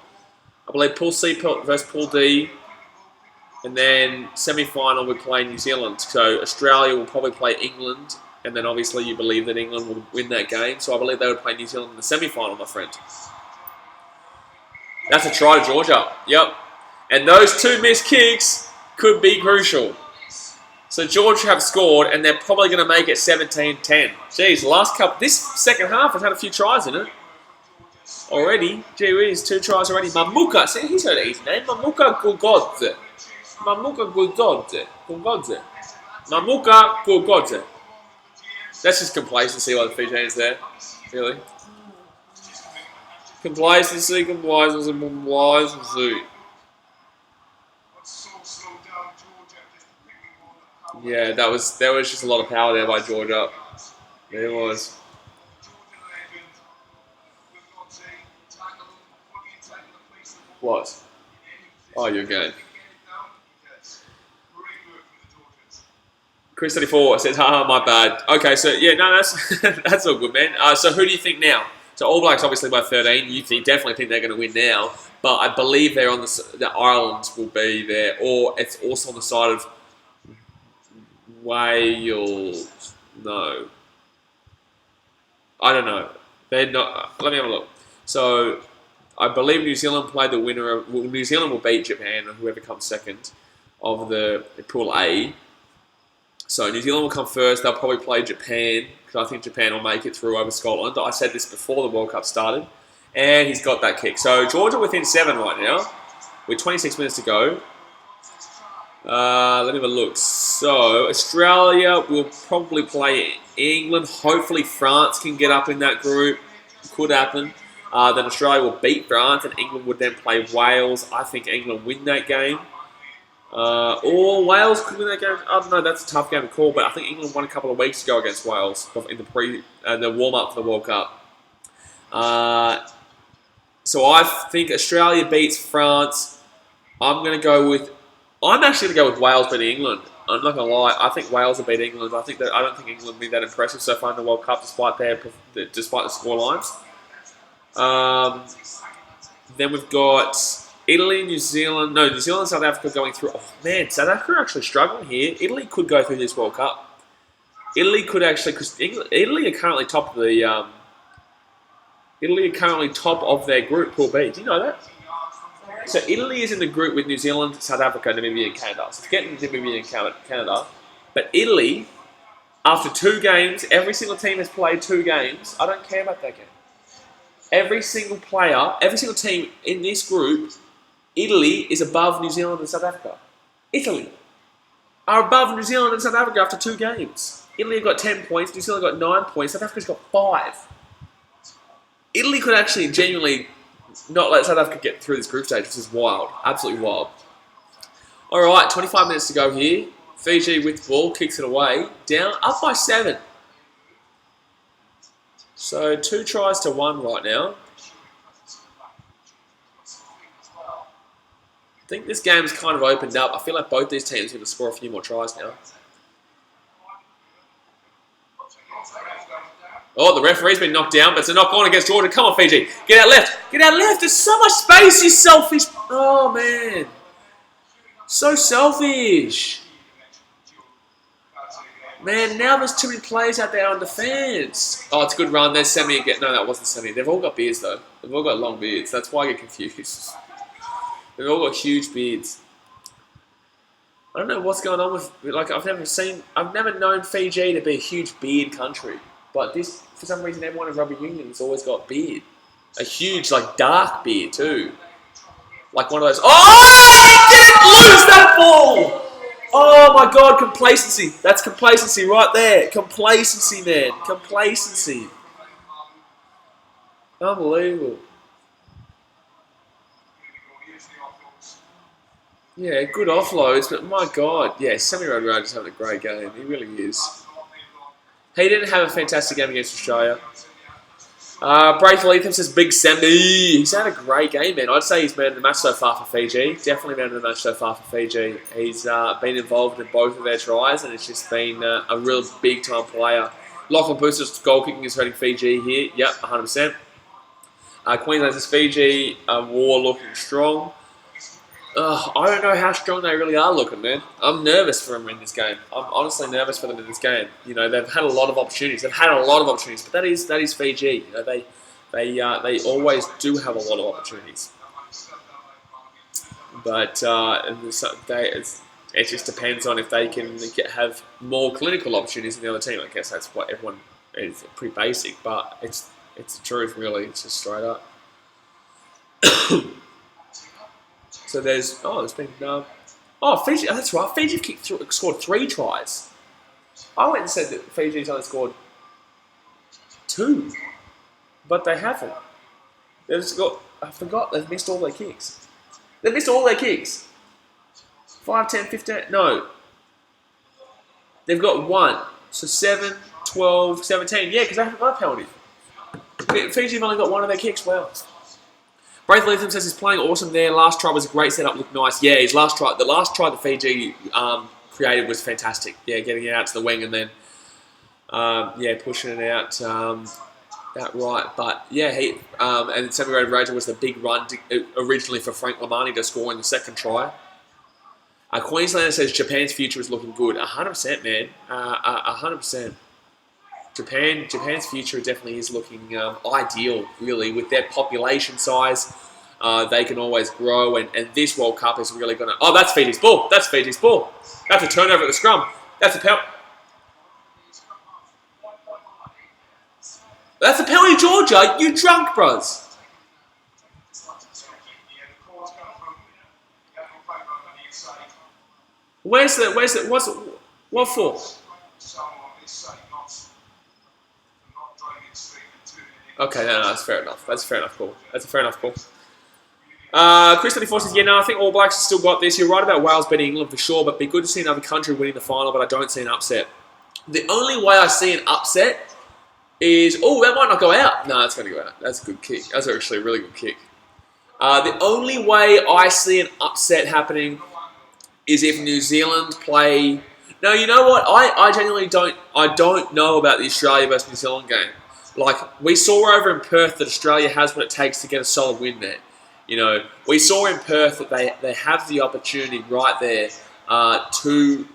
I believe Pool C versus Pool D. And then semi-final we play New Zealand. So Australia will probably play England. And then obviously you believe that England will win that game. So I believe they would play New Zealand in the semi-final, my friend. That's a try to Georgia. Yep. And those two missed kicks could be crucial. So Georgia have scored and they're probably going to make it 17-10. Jeez, this second half has had a few tries in it. Already. Gee whiz, 2 tries already. Mamuka, see, he's heard his name. Mamuka Gugodze. Mamuka Gugodze. Mamuka Gugodze. That's just complacency by the Fijians there. Really. Complacency. Yeah, there was just a lot of power there by Georgia. There was. What? Oh, you're going. Chris 34 says, haha, my bad. Okay, so yeah, no, that's that's all good, man. So who do you think now? So All Blacks obviously by 13. You definitely think they're going to win now, but I believe they're on the Ireland will be there, or it's also on the side of Wales. No, I don't know. They're not. Let me have a look. So I believe New Zealand played the winner of. Well, New Zealand will beat Japan, or whoever comes second of the Pool A. So New Zealand will come first. They'll probably play Japan, because I think Japan will make it through over Scotland. I said this before the World Cup started. And he's got that kick. So Georgia within 7 right now, with 26 minutes to go. Let me have a look. So Australia will probably play England. Hopefully France can get up in that group. Could happen. Then Australia will beat France, and England would then play Wales. I think England win that game. Or Wales could win that game. I don't know. That's a tough game to call, but I think England won a couple of weeks ago against Wales in the warm up for the World Cup. So I think Australia beats France. I'm actually going to go with Wales beating England. I'm not going to lie. I think Wales will beat England. I don't think England will be that impressive so far in the World Cup, despite the score lines. Then we've got Italy, New Zealand and South Africa going through. Oh man, South Africa are actually struggling here. Italy could go through this World Cup. Italy could actually, because Italy are currently top of the. Italy are currently top of their group, Pool B. Do you know that? So Italy is in the group with New Zealand, South Africa, Namibia, and Canada. So forgetting Namibia and Canada, but Italy, after 2 games, every single team has played 2 games. I don't care about that game. Every single player, every single team in this group, Italy is above New Zealand and South Africa. Italy are above New Zealand and South Africa after 2 games. Italy have got 10 points, New Zealand got 9 points, South Africa's got 5. Italy could actually genuinely not let South Africa get through this group stage, which is wild. Absolutely wild. Alright, 25 minutes to go here. Fiji with the ball, kicks it away. Down, up by 7. So 2 tries to 1 right now. I think this game's kind of opened up. I feel like both these teams are going to score a few more tries now. Oh, the referee's been knocked down, but it's a knock on against Georgia. Come on, Fiji. Get out left. Get out left. There's so much space, you selfish. Oh, man. So selfish. Man, now there's too many players out there on defense. Oh, it's a good run. There's Semi again. No, that wasn't Semi. They've all got beards, though. They've all got long beards. That's why I get confused. They've all got huge beards. I don't know what's going on with... Like, I've never known Fiji to be a huge beard country. But this, for some reason, everyone in rugby union has always got beard. A huge, like, dark beard, too. Like one of those... Oh! He didn't lose that ball! Oh, my God, complacency. That's complacency right there. Complacency, man. Complacency. Unbelievable. Yeah, good offloads, but my God. Yeah, Semi Road is having a great game. He really is. He didn't have a fantastic game against Australia. Braithwaite Latham says Big Semi. He's had a great game, man. I'd say he's man of the match so far for Fiji. Definitely man of the match so far for Fiji. He's been involved in both of their tries, and it's just been a real big-time player. Lachlan Booster's goal kicking is hurting Fiji here. Yep, 100%. Queensland says Fiji, war looking strong. I don't know how strong they really are looking, man. I'm nervous for them in this game. I'm honestly nervous for them in this game. You know, they've had a lot of opportunities. They've had a lot of opportunities, but that is Fiji. You know, they always do have a lot of opportunities. But it just depends on if they can have more clinical opportunities than the other team. I guess that's what everyone is pretty basic, but it's the truth, really. It's just straight up. So there's been Fiji. Oh, that's right. Fiji scored 3 tries. I went and said that Fiji's only scored 2, but they haven't. I forgot they've missed all their kicks. They've missed all their kicks. 5, 10, 15. No, they've got 1. So 7, 12, 17. Yeah, because they haven't got a penalty. Fiji have only got 1 of their kicks. Wow. Braith Latham says he's playing awesome there. Last try was a great setup, looked nice. Yeah, the last try that Fiji created was fantastic. Yeah, getting it out to the wing and then pushing it out that right. But yeah, and Sammy Raja was the big run originally for Frank Lamani to score in the second try. Queenslander says Japan's future is looking good. 100%, man. 100%. Japan's future definitely is looking ideal, really, with their population size. They can always grow, and this World Cup is really going to... Oh, that's Fiji's ball. That's Fiji's ball. That's a turnover at the scrum. That's a penalty. That's a penalty, Georgia. You drunk, bros. Where's the... What for? Okay, no, that's fair enough. That's a fair enough call. That's a fair enough call. Chris 34 says, I think All Blacks have still got this. You're right about Wales beating England for sure, but it'd be good to see another country winning the final, but I don't see an upset. The only way I see an upset is... Oh, that might not go out. No, it's going to go out. That's a good kick. That's actually a really good kick. The only way I see an upset happening is if New Zealand play... No, you know what? I genuinely don't... I don't know about the Australia versus New Zealand game. Like, we saw over in Perth that Australia has what it takes to get a solid win there. You know, we saw in Perth that they have the opportunity right there to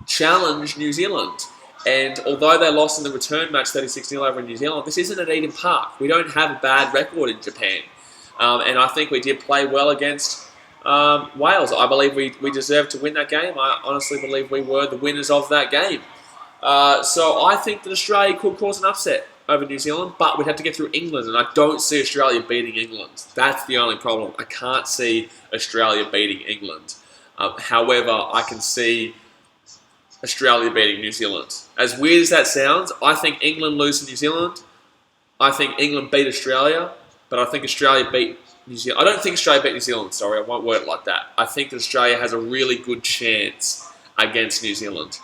challenge New Zealand. And although they lost in the return match 36-0 over in New Zealand, this isn't at Eden Park. We don't have a bad record in Japan. And I think we did play well against Wales. I believe we deserved to win that game. I honestly believe we were the winners of that game. So I think that Australia could cause an upset over New Zealand, but we'd have to get through England, and I don't see Australia beating England. That's the only problem. I can't see Australia beating England. However, I can see Australia beating New Zealand. As weird as that sounds, I think England lose to New Zealand. I think England beat Australia, but I think Australia beat New Zealand. I don't think Australia beat New Zealand, sorry, I won't word it like that. I think that Australia has a really good chance against New Zealand.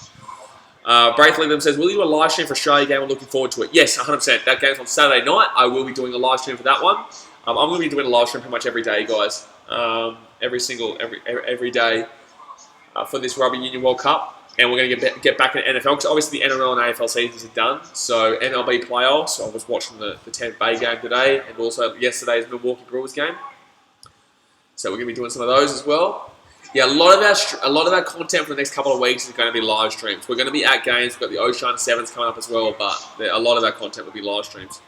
Braithwaite says, will you do a live stream for Australia game? I'm looking forward to it. Yes, 100%. That game's on Saturday night. I will be doing a live stream for that one. I'm going to be doing a live stream pretty much every day, guys. Every day for this Rugby Union World Cup. And we're going to get back in NFL, because obviously the NRL and AFL seasons are done. So MLB playoffs, I was watching the Tampa Bay game today, and also yesterday's Milwaukee Brewers game. So we're going to be doing some of those as well. Yeah, a lot of our content for the next couple of weeks is going to be live streams. We're going to be at games. We've got the Ocean Sevens coming up as well, but a lot of our content will be live streams.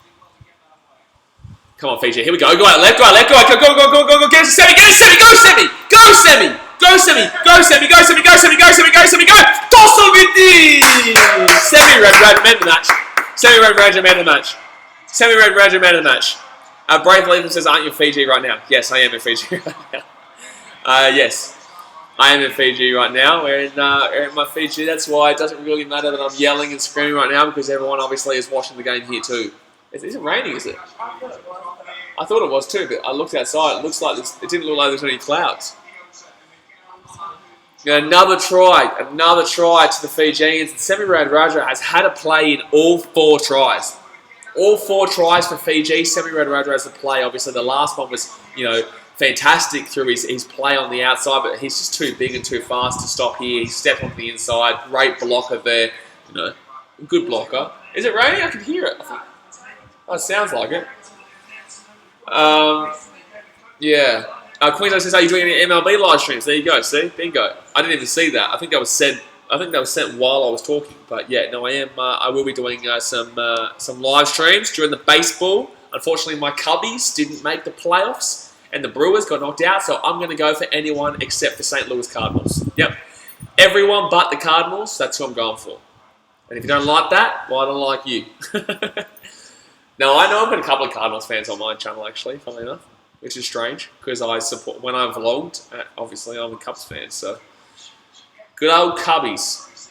Come on, Fiji. Here we go. Go out left. Go out left. Go. Get it to Semi. Get it to Semi. Go, Semi. Go, Semi. Go, Semi. Go, Semi. Go, Semi. Go, Semi. Go, Semi. Go, Semi. Go. Toss of it. Semi-Red Ranger man of the match. Semi-Red Ranger man of the match. Semi-Red Ranger man of the match. Brave Leland says, aren't you in Fiji right now? Yes, I am in Fiji right now. Yes, I am in Fiji right now. We're in my Fiji. That's why it doesn't really matter that I'm yelling and screaming right now, because everyone obviously is watching the game here too. Is it raining, is it? I thought it was too, but I looked outside. It looks like it didn't look like there's any clouds. Another try to the Fijians. And Semi-Red Raja has had a play in all 4 tries. All 4 tries for Fiji. Semi-Red Raja has a play. Obviously, the last one was, fantastic through his play on the outside, but he's just too big and too fast to stop here. He stepped onto the inside. Great blocker there. Good blocker. Is it raining? I can hear it. I think. Oh, it sounds like it. Yeah. Queensland says, are you doing any MLB live streams? There you go. See? Bingo. I didn't even see that. I think that was sent while I was talking. But yeah, no, I am. I will be doing some live streams during the baseball. Unfortunately, my Cubbies didn't make the playoffs, and the Brewers got knocked out. So I'm going to go for anyone except for St. Louis Cardinals. Yep. Everyone but the Cardinals. That's who I'm going for. And if you don't like that, well, I don't like you. Now, I know I've got a couple of Cardinals fans on my channel, actually, funnily enough, which is strange, because I support, when I vlogged, obviously I'm a Cubs fan, so. Good old Cubbies.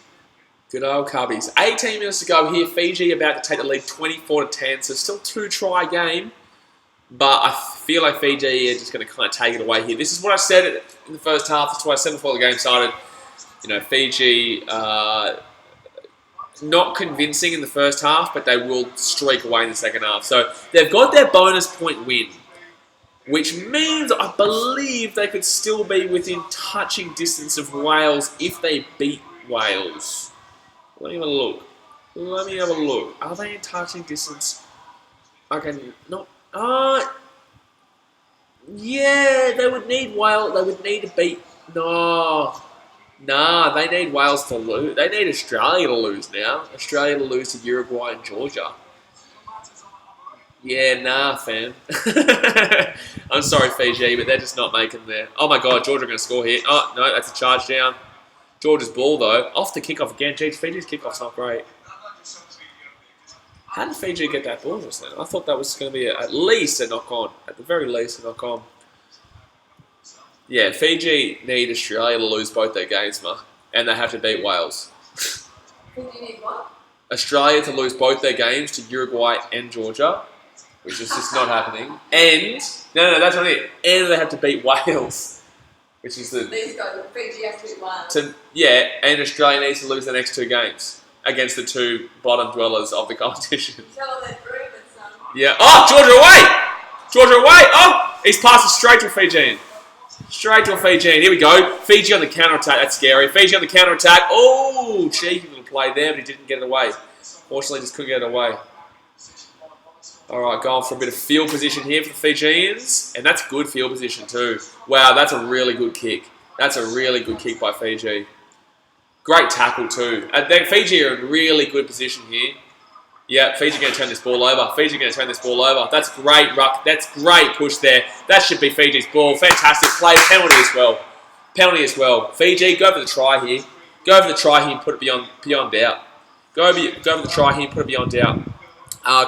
Good old Cubbies. 18 minutes to go here. Fiji about to take the lead 24-10, so still 2-try game, but I feel like Fiji are just going to kind of take it away here. This is what I said in the first half. That's what I said before the game started. Fiji... not convincing in the first half, but they will streak away in the second half. So they've got their bonus point win, which means I believe they could still be within touching distance of Wales if they beat Wales. Let me have a look. Are they in touching distance? Okay, not. Yeah, they would need Wales. They would need to beat. Nah, they need Wales to lose. They need Australia to lose now. Australia to lose to Uruguay and Georgia. Yeah, nah, fam. I'm sorry, Fiji, but they're just not making there. Oh my God, Georgia are going to score here. Oh, no, that's a charge down. Georgia's ball, though. Off the kickoff again. Geez, Fiji's kickoff's not great. How did Fiji get that ball just then? I thought that was going to be at least a knock-on. At the very least, a knock-on. Yeah, Fiji need Australia to lose both their games, and they have to beat Wales. Fiji need what? Australia to lose both their games to Uruguay and Georgia, which is just not happening. And no, that's not it. And they have to beat Wales, which is the. These guys, Fiji has to beat Wales. And Australia needs to lose the next 2 games against the 2 bottom dwellers of the competition. Tell them they're dreaming, son. Yeah. Oh, Georgia away! Georgia away! Oh, he's passed it straight to Fijian. Straight to a Fijian. Here we go. Fiji on the counter-attack. That's scary. Fiji on the counter-attack. Oh, cheeky little play there, but he didn't get it away. Fortunately, just couldn't get it away. All right, going for a bit of field position here for the Fijians. And that's good field position too. Wow, that's a really good kick. That's a really good kick by Fiji. Great tackle too. Fiji are in really good position here. Yeah, Fiji going to turn this ball over. Fiji going to turn this ball over. That's great ruck. That's great push there. That should be Fiji's ball. Fantastic play. Penalty as well. Penalty as well. Fiji, go for the try here. Go for the try here and put it beyond doubt. Go over the try here and put it beyond doubt.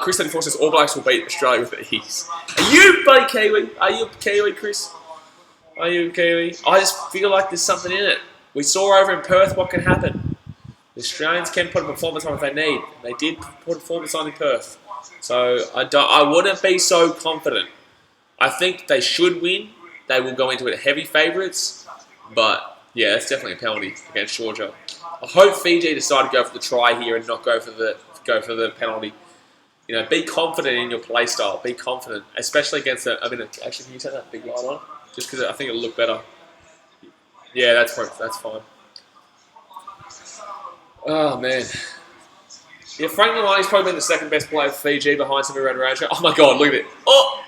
Chris 34 says All Blacks will beat Australia with ease. Are you, buddy Kiwi? Are you Kiwi, Chris? Are you Kiwi? I just feel like there's something in it. We saw over in Perth what can happen. The Australians can put a performance on if they need. They did put a performance on in Perth. So I wouldn't be so confident. I think they should win. They will go into it heavy favourites. But Yeah, that's definitely a penalty against Georgia. I hope Fiji decide to go for the try here and not go for the penalty. You know, be confident in your play style. Be confident, especially against the. I mean, actually, can you turn that big light on? Just because I think it'll look better. Yeah, that's fine. Oh man. Yeah, Frank Milani's probably been the second best player for Fiji behind Samir Radradra. Oh my God, look at it! Oh!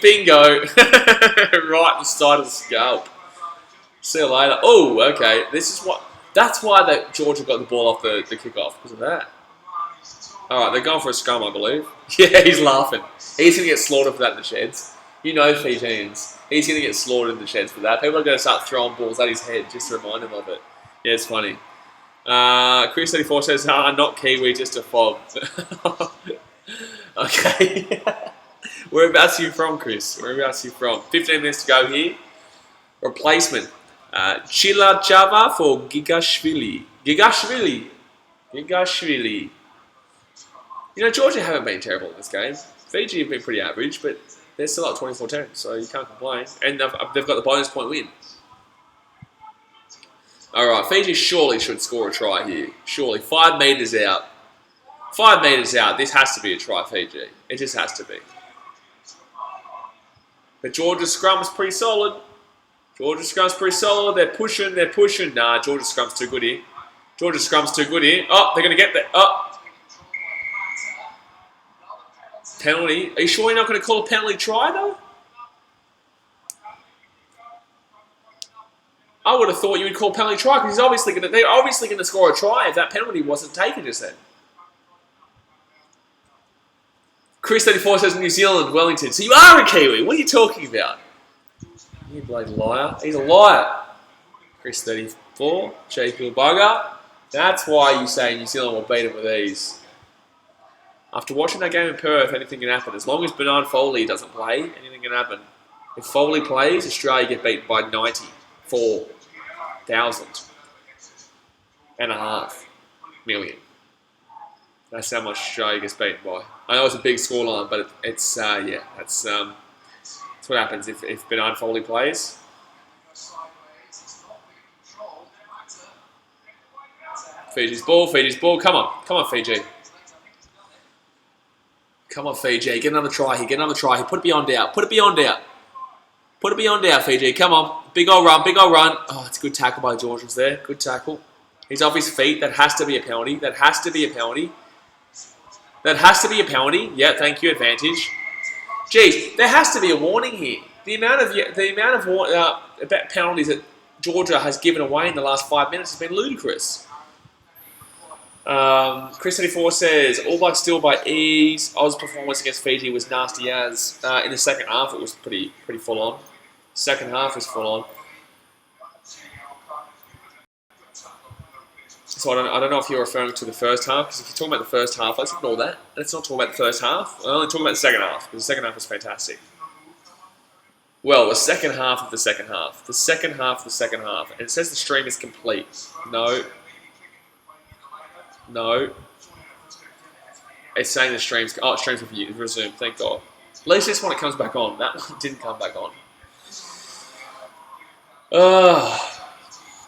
Bingo! Right in the side of the scalp. See you later. Oh, okay. That's why Georgia got the ball off the kickoff, because of that. Alright, they're going for a scrum, I believe. Yeah, he's laughing. He's going to get slaughtered for that in the sheds. You know Fijians. He's going to get slaughtered in the sheds for that. People are going to start throwing balls at his head just to remind him of it. Yeah, it's funny. Chris34 says, not Kiwi, just a fob. Okay. Whereabouts are you from, Chris? Whereabouts are you from? 15 minutes to go here. Replacement. Chila Java for Gigashvili. Gigashvili. You know, Georgia haven't been terrible in this game. Fiji have been pretty average, but they're still up 24-10, so you can't complain. And they've got the bonus point win. Alright, Fiji surely should score a try here. Surely. 5 metres out. 5 metres out. This has to be a try, Fiji. It just has to be. But Georgia's scrum is pretty solid. They're pushing. Nah, Georgia's scrum's too good here. Oh, they're going to get that. Oh. Penalty. Are you sure you're not going to call a penalty try, though? I would have thought you would call penalty try because they're obviously going to score a try if that penalty wasn't taken just then. Chris34 says New Zealand, Wellington. So you are a Kiwi. What are you talking about? You bloody liar. He's a liar. Chris34, Jacob Bugger. That's why you say New Zealand will beat him with ease. After watching that game in Perth, anything can happen. As long as Bernard Foley doesn't play, anything can happen. If Foley plays, Australia get beat by 94,500 million. That's how much Australia gets beaten by. I know it's a big scoreline, but that's what happens if Bernard Foley plays. Fiji's ball. Come on, Fiji. Come on, Fiji. Get another try here. Put it beyond doubt. Fiji. Come on. Big old run. Oh, it's a good tackle by Georgians there. Good tackle. He's off his feet. That has to be a penalty. Yeah, thank you. Advantage. Geez, there has to be a warning here. The amount of penalties that Georgia has given away in the last 5 minutes has been ludicrous. Chris34 says, All Blacks still by ease. Oz performance against Fiji was nasty as. In the second half, it was pretty full on. Second half was full on. So I don't know if you're referring to the first half, because if you're talking about the first half, let's ignore that. Let's not talk about the first half. We're only talking about the second half, because the second half was fantastic. Well, the second half of the second half. And it says the stream is complete. No. It's saying the stream's... Oh, stream's resumed, thank God. At least this one it comes back on. That one didn't come back on.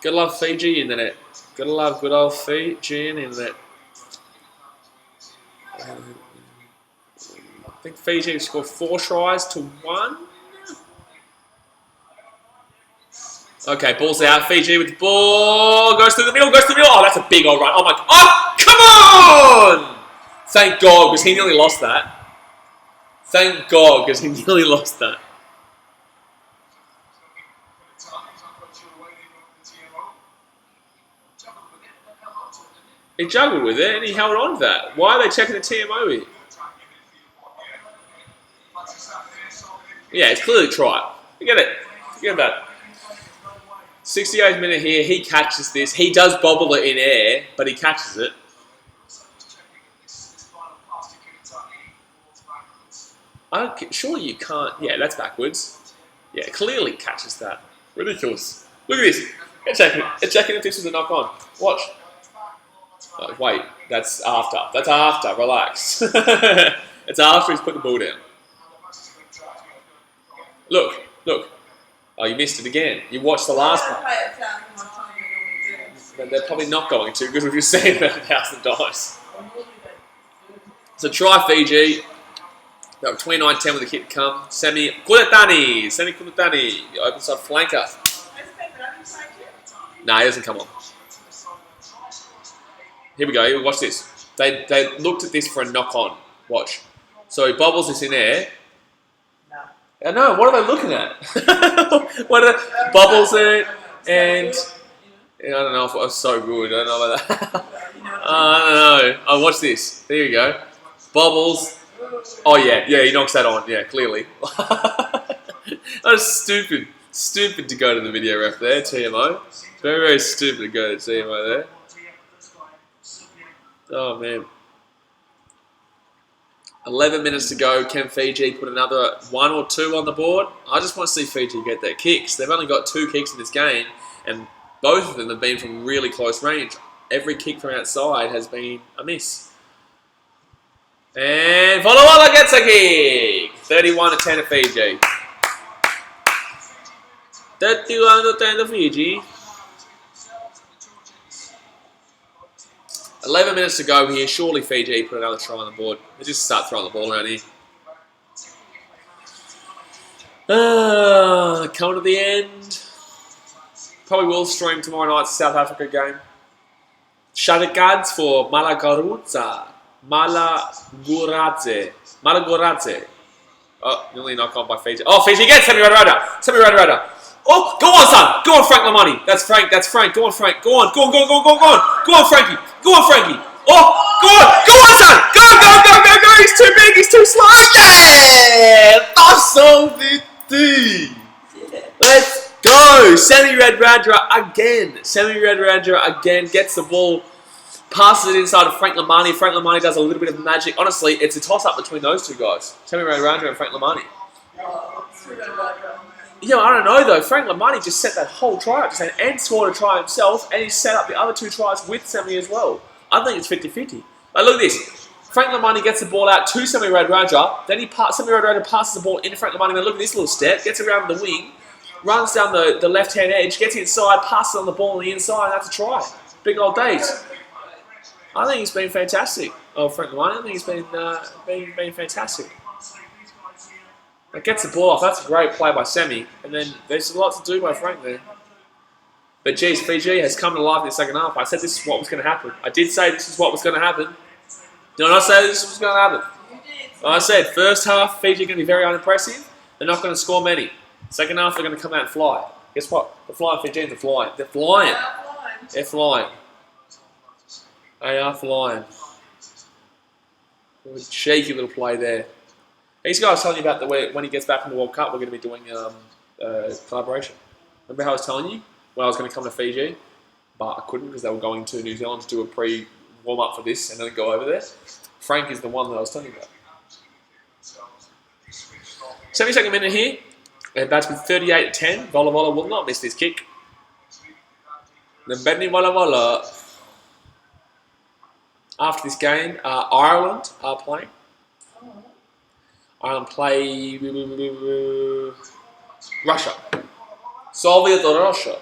Gotta love Fiji internet. Gotta love good old Fijian internet. I think Fiji scored 4 tries to 1. Okay, ball's out. Fiji with the ball. Goes through the middle. Oh, that's a big old run. Oh, my God. Oh, come on! Thank God, because he nearly lost that. He juggled with it and he held on to that. Why are they checking the TMO here? Yeah, it's clearly a try. Forget about it. 68th minute here, he catches this. He does bobble it in air, but he catches it. Surely you can't. Yeah, that's backwards. Yeah, clearly catches that. Ridiculous. Look at this. It's checking if this was a knock on. Watch. Wait, that's after. Relax. It's after he's put the ball down. Look. Oh, you missed it again. You watched the last part. Play it down for my time we normally do. But they're probably not going to because we've just seen about 1,000 dice. So try Fiji. Got 29-10 with the kick to come. Semi Kuratani. The open side flanker. Nah, he doesn't come on. Here we go. Watch this. They looked at this for a knock on. Watch. So he bobbles this in air. I know. What are they looking at? What are bobbles it and I don't know if it was so good. I don't know about that. I don't know. Oh, watch this. There you go. Bobbles. Oh yeah, he knocks that on. Yeah, clearly. That was stupid. Stupid to go to the video ref there, TMO. Very, very stupid to go to TMO there. Oh man. 11 minutes to go. Can Fiji put another 1 or 2 on the board? I just want to see Fiji get their kicks. They've only got 2 kicks in this game, and both of them have been from really close range. Every kick from outside has been a miss. And Volawala gets a kick. 31-10 to Fiji. 31-10 to Fiji. 11 minutes to go here. Surely Fiji put another try on the board. They just start throwing the ball around here. Coming to the end. Probably will stream tomorrow night's South Africa game. Shadikads for Malaguradze. Oh, nearly knocked on by Fiji. Oh, Fiji gets Semi-Radradra. Oh, go on, son. Go on, Frank Lamani. That's Frank. Go on, Frank. Go on, Frankie. Go on, Frankie. Oh, go on, son. Go. He's too big. He's too slow. Yeah. Awesome, DD. Let's go. Semi-Radradra again. Gets the ball. Passes it inside of Frank Lamani. Frank Lamani does a little bit of magic. Honestly, it's a toss-up between those two guys. Semi-Radradra and Frank Lamani. Yeah, I don't know though. Frank Lamani just set that whole try up. And scored a try himself, and he set up the other 2 tries with Semi as well. I think it's 50-50. Like, look at this. Frank Lamani gets the ball out to Semi-Radradra. Then Semi-Radradra passes the ball into Frank Lamani. Then look at this little step. Gets around the wing. Runs down the left-hand edge. Gets inside. Passes on the ball on the inside. And that's a try. Big old days. I think he's been fantastic. Oh, Frank Lamani. I think he's been fantastic. It gets the ball off. That's a great play by Semi. And then there's a lot to do by Frank there. But geez, Fiji has come to life in the second half. I said this is what was going to happen. I did say this is what was going to happen. Did I not say this was going to happen? I said first half, Fiji are going to be very unimpressive. They're not going to score many. Second half, they're going to come out and fly. Guess what? The flying Fijians are flying. They're flying. They're flying. They are flying. A cheeky little play there. These guys telling you about when he gets back from the World Cup, we're going to be doing collaboration. Remember how I was telling you when I was going to come to Fiji, but I couldn't because they were going to New Zealand to do a pre-warm-up for this and then go over there? Frank is the one that I was telling you about. 72nd minute here. They're about to be 38-10. Volawala will not miss this kick. Then Benny Volawala. After this game, Ireland are playing. Ireland play Russia. Soviet Russia.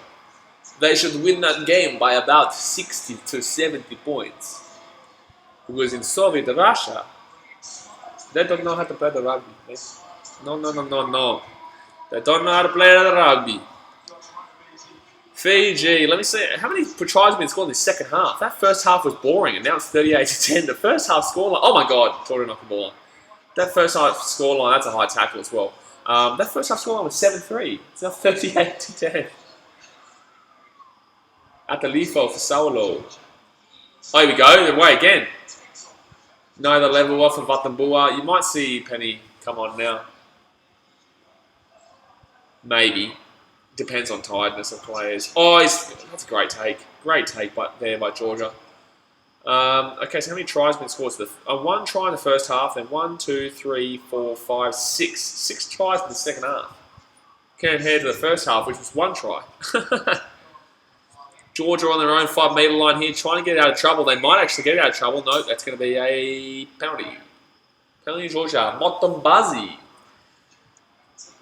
They should win that game by about 60 to 70 points. Because in Soviet Russia, they don't know how to play the rugby. No. They don't know how to play the rugby. Fiji, let me see. How many tries have been scored in the second half? That first half was boring, and now it's 38-10. The first half scoreline. Oh my God, Jordan knocked the ball on. That first half scoreline, that's a high tackle as well. That first half scoreline was 7-3. It's now 38-10. Atalifo for Saulo. Oh, here we go. They're away again. No, the level off of Vatambua. You might see Penny come on now. Maybe. Depends on tiredness of players. Oh, that's a great take. Great take there by Georgia. Okay, so how many tries have been scored? So one try in the first half, then 1, 2, 3, 4, 5, 6. 6 tries in the second half. Compared to the first half, which was 1 try. Georgia on their own 5-metre line here, trying to get out of trouble. They might actually get out of trouble. No, that's going to be a penalty. Penalty, Georgia. Motombazi.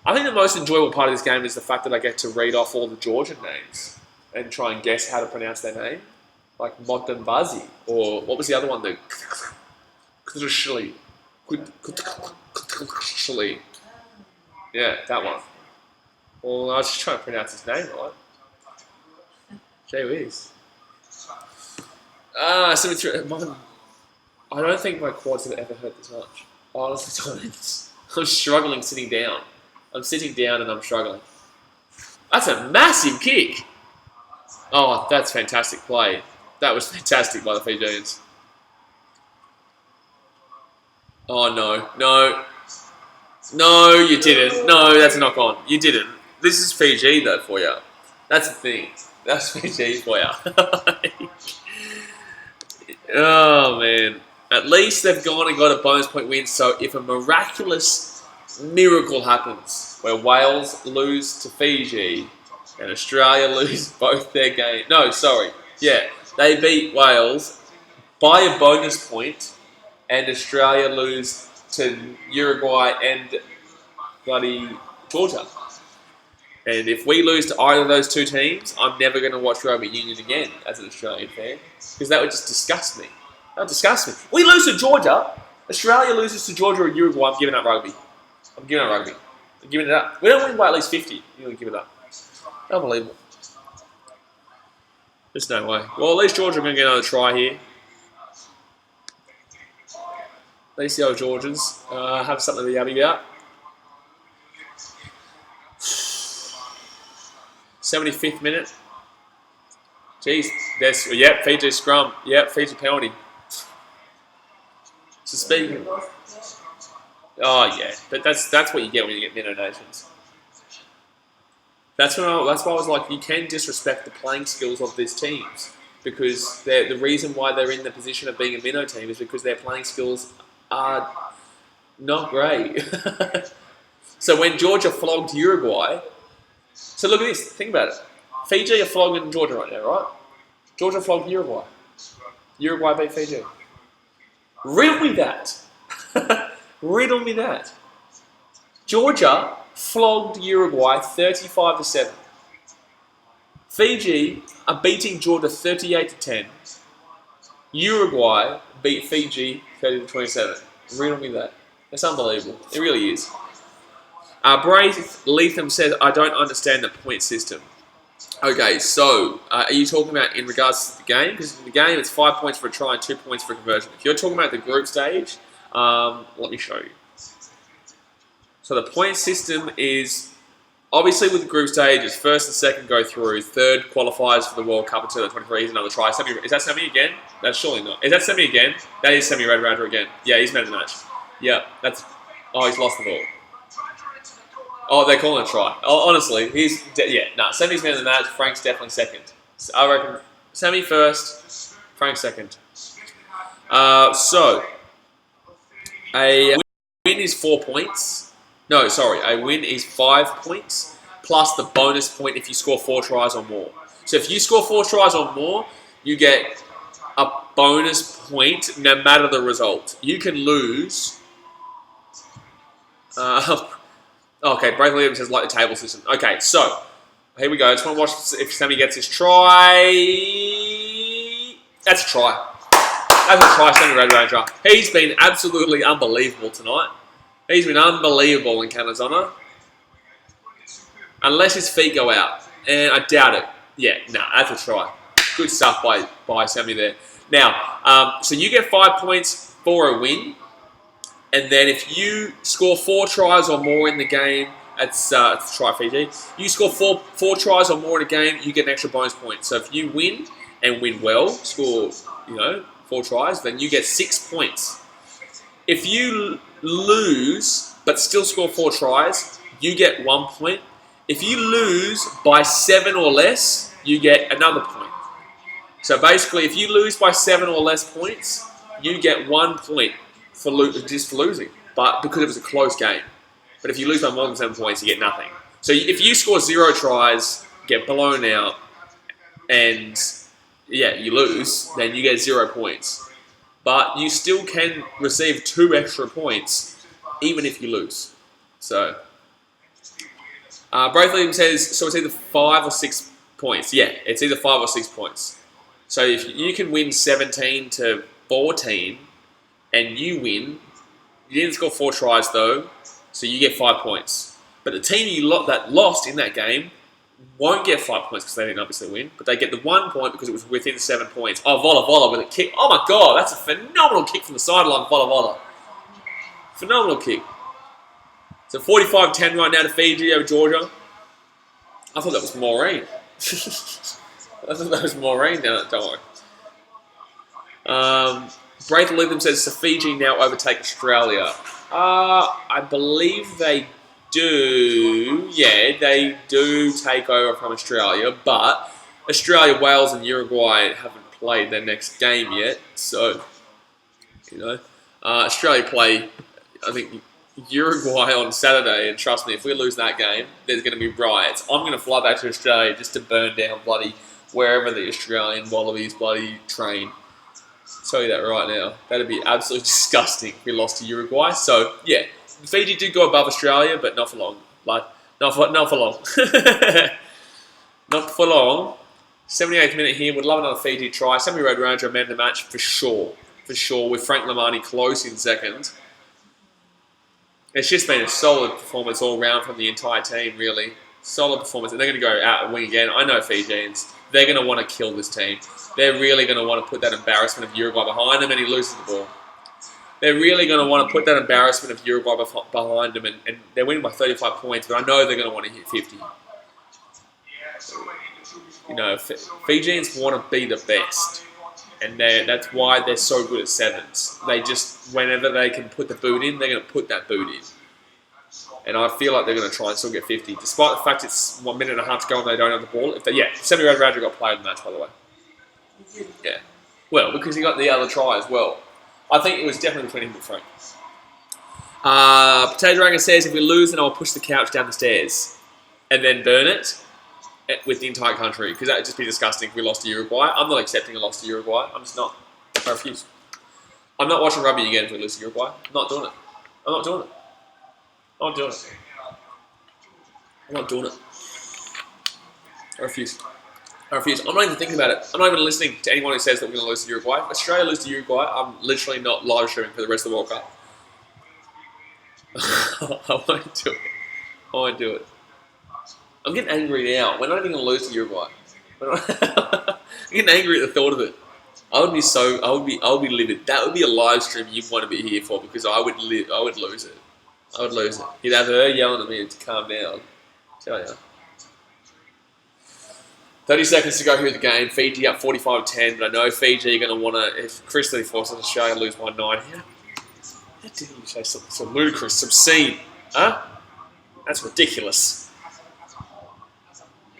I think the most enjoyable part of this game is the fact that I get to read off all the Georgian names and try and guess how to pronounce their name. Like Motambazi, or what was the other one? The Kutushli. Yeah, that one. Well, I was just trying to pronounce his name right. Gee whiz. 73. I don't think my quads have ever hurt this much. Honestly, don't. I'm struggling sitting down. I'm sitting down and I'm struggling. That's a massive kick. Oh, that's fantastic play. That was fantastic by the Fijians. Oh, no. No. No, you didn't. No, that's a knock on. You didn't. This is Fiji, though, for you. That's the thing. That's Fiji for you. Oh, man. At least they've gone and got a bonus point win, so if a miraculous miracle happens where Wales lose to Fiji and Australia lose both their games... No, sorry. Yeah, they beat Wales by a bonus point and Australia lose to Uruguay and bloody Georgia. And if we lose to either of those two teams, I'm never going to watch rugby union again as an Australian fan, because that would just disgust me. That would disgust me. We lose to Georgia, Australia loses to Georgia or Uruguay, I'm giving up rugby. I'm giving up rugby. I'm giving it up. We don't win by at least 50. You're going to give it up. Unbelievable. There's no way. Well, at least Georgia are going to get another try here. At least the old Georgians have something to be happy about. 75th minute. Jeez. Yep, Fiji scrum. Yep, Fiji penalty. So speaking. Oh yeah, but that's what you get when you get minnow nations. That's why I was like, you can disrespect the playing skills of these teams, because the reason why they're in the position of being a minnow team is because their playing skills are not great. So when Georgia flogged Uruguay, so look at this, think about it. Fiji are flogging Georgia right now, right? Georgia flogged Uruguay. Uruguay beat Fiji. Riddle me that. Riddle me that. Georgia flogged Uruguay 35-7. Fiji are beating Georgia 38-10. Uruguay beat Fiji 30-27. Riddle me that. That's unbelievable. It really is. Brave Leatham says, I don't understand the point system. Okay, so are you talking about in regards to the game? Because in the game it's 5 points for a try and 2 points for conversion. If you're talking about the group stage, let me show you. So the point system is, obviously with the group stage, it's first and second go through, third qualifies for the World Cup until the 23, is another try. Is that Semi again? That's surely not. Is that Semi again? That is Semi Red Ranger again. Yeah, he's man of the match. Yeah, that's, oh, he's lost the ball. Oh, they're calling a try. Oh, honestly, Semi's man of the match, Frank's definitely second. So I reckon Semi first, Frank second. So, a win is 4 points. No, sorry, a win is 5 points, plus the bonus point if you score 4 tries or more. So if you score 4 tries or more, you get a bonus point no matter the result. You can lose... Okay, Brave Williams says like the table system. Okay, so here we go. I just want to watch if Sammy gets his try. That's a try. That's a try, Sammy Red Ranger. He's been absolutely unbelievable tonight. He's been unbelievable in Canada's honour. Unless his feet go out. And I doubt it. Yeah, no, that's a try. Good stuff by Sammy there. Now, so you get 5 points for a win. And then if you score 4 tries or more in the game, it's try Fiji. You score four tries or more in a game, you get an extra bonus point. So if you win and win well, score 4 tries, then you get 6 points. If you lose but still score 4 tries, you get 1 point. If you lose by 7 or less, you get another point. So basically, if you lose by 7 or less points, you get 1 point. Just for losing, but because it was a close game. But if you lose by more than 7 points, you get nothing. So if you score 0 tries, get blown out, and you lose, then you get 0 points. But you still can receive 2 extra points, even if you lose. So Braithwaite says, so it's either 5 or 6 points. Yeah, it's either 5 or 6 points. So if you can win 17-14 and you win, you didn't score 4 tries though, so you get 5 points. But the team that lost in that game won't get 5 points because they didn't obviously win, but they get the 1 point because it was within 7 points. Oh, Vola with a kick. Oh my god, that's a phenomenal kick from the sideline, Vola. Phenomenal kick. So 45-10 right now to Fiji over Georgia. I thought that was Maureen. I thought that was Maureen down at, don't worry. Braith Lytham says, so Fiji now overtake Australia. I believe they do. Yeah, they do take over from Australia, but Australia, Wales and Uruguay haven't played their next game yet. So, Australia play, I think, Uruguay on Saturday, and trust me, if we lose that game, there's going to be riots. I'm going to fly back to Australia just to burn down bloody wherever the Australian Wallabies bloody train. I'll tell you that right now. That'd be absolutely disgusting if we lost to Uruguay. So, yeah, Fiji did go above Australia, but not for long. Not for long. Not for long. 78th minute here. Would love another Fiji try. Sammy Radradra amend the match for sure. For sure, with Frank Lamani close in second. It's just been a solid performance all round from the entire team, really. Solid performance. And they're going to go out and win again. I know Fijians. They're going to want to kill this team. They're really going to want to put that embarrassment of Uruguay behind them, and he loses the ball. They're really going to want to put that embarrassment of Uruguay behind them, and they're winning by 35 points, but I know they're going to want to hit 50. Fijians want to be the best. And that's why they're so good at sevens. They just, whenever they can put the boot in, they're going to put that boot in. And I feel like they're going to try and still get 50, despite the fact it's 1 minute and a half to go and they don't have the ball. Sammy Radradra got played in the match, by the way. Yeah. Well, because he got the other try as well. I think it was definitely between him and Frank. Potato Dragon says, if we lose, then I'll push the couch down the stairs and then burn it with the entire country, because that would just be disgusting if we lost to Uruguay. I'm not accepting a loss to Uruguay. I'm just not. I refuse. I'm not watching rugby again if we lose to Uruguay. I'm not doing it. I'm not doing it. I'm not doing it. I'm not doing it. I refuse. I refuse. I'm not even thinking about it. I'm not even listening to anyone who says that we're going to lose to Uruguay. If Australia lose to Uruguay, I'm literally not live streaming for the rest of the World Cup. I won't do it. I won't do it. I'm getting angry now. We're not even going to lose to Uruguay. I'm getting angry at the thought of it. I would be livid. That would be a live stream you'd want to be here for, because I would lose it. I would lose it. You'd have her yelling at me to calm down. Tell ya. 30 seconds to go through the game. Fiji up 45-10, but I know Fiji are going to want to, if Chris Lee forces Australia to lose by 9, how dare you say something so ludicrous, obscene? Huh? That's ridiculous.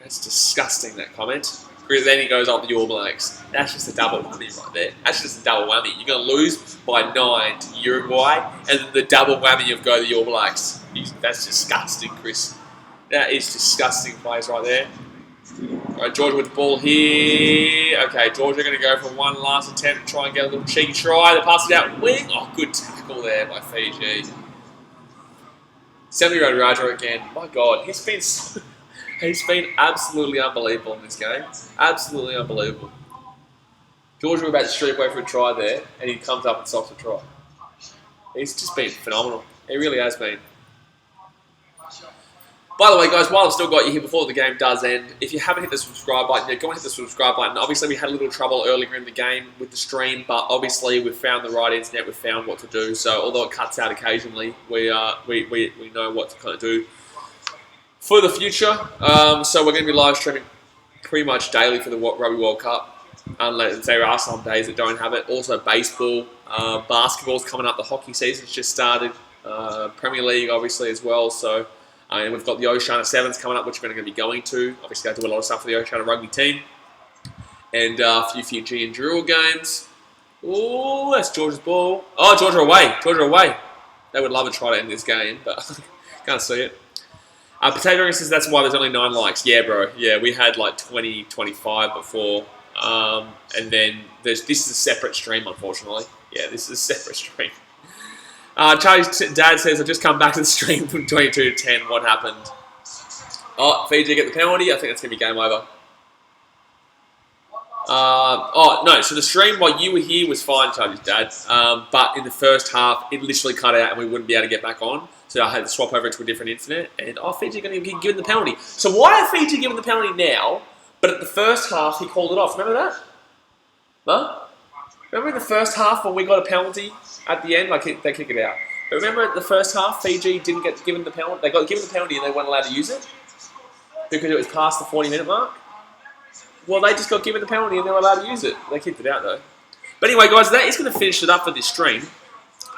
That's disgusting, that comment. Then he goes on the All Blacks. That's just a double whammy right there. That's just a double whammy. You're going to lose by 9 to Uruguay, and then the double whammy of go to the All Blacks. That's disgusting, Chris. That is disgusting plays right there. All right, Georgia with the ball here. Okay, Georgia going to go for one last attempt to try and get a little cheeky try. The pass is out wing. Oh, good tackle there by Fiji. Sammy Radradra again. My God, he's been absolutely unbelievable in this game. Absolutely unbelievable. Georgia were about to streak away for a try there, and he comes up and stops a try. He's just been phenomenal. He really has been. By the way, guys, while I've still got you here before the game does end, if you haven't hit the subscribe button, go and hit the subscribe button. Obviously, we had a little trouble earlier in the game with the stream, but obviously we've found the right internet, we've found what to do. So although it cuts out occasionally, we know what to kind of do for the future. So we're going to be live streaming pretty much daily for the Rugby World Cup, unless there are some days that don't have it. Also baseball, basketball's coming up, the hockey season's just started, Premier League obviously as well. So and we've got the Oceania Sevens coming up, which we're going to be going to. Obviously I do a lot of stuff for the Oceania Rugby team, and a few Fiji and Drill games. Oh, that's Georgia's ball. Oh, Georgia away. They would love to try to end this game, but can't see it. Potato Ring says that's why there's only 9 likes. Yeah, bro. Yeah, we had like 20, 25 before. And then this is a separate stream, unfortunately. Yeah, this is a separate stream. Charlie's dad says, I've just come back to the stream from 22 to 10. What happened? Oh, Fiji get the penalty. I think that's going to be game over. Oh, no. So the stream while you were here was fine, Charlie's dad. But in the first half, it literally cut out and we wouldn't be able to get back on. So I had to swap over to a different internet. And, Fiji are going to be given the penalty. So why are Fiji given the penalty now? But at the first half, he called it off. Remember that? Huh? Remember in the first half when we got a penalty at the end? Like, they kick it out. But remember at the first half, Fiji didn't get given the penalty. They got given the penalty and they weren't allowed to use it? Because it was past the 40-minute mark? Well, they just got given the penalty and they were allowed to use it. They kicked it out, though. But anyway, guys, that is going to finish it up for this stream.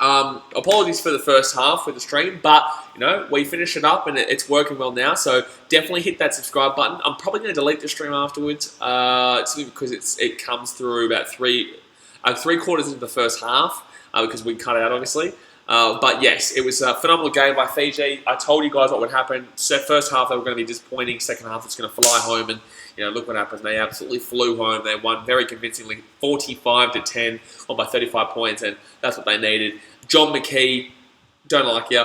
Apologies for the first half with the stream, but, you know, we finished it up and it's working well now. So definitely hit that subscribe button. I'm probably going to delete the stream afterwards, simply because it comes through about three quarters into the first half, because we cut out, obviously. But yes, it was a phenomenal game by Fiji. I told you guys what would happen. So first half, they were going to be disappointing. Second half, it's going to fly home. And, you know, look what happened. They absolutely flew home. They won very convincingly, 45-10, won by 35 points. And that's what they needed. John McKee, don't like you.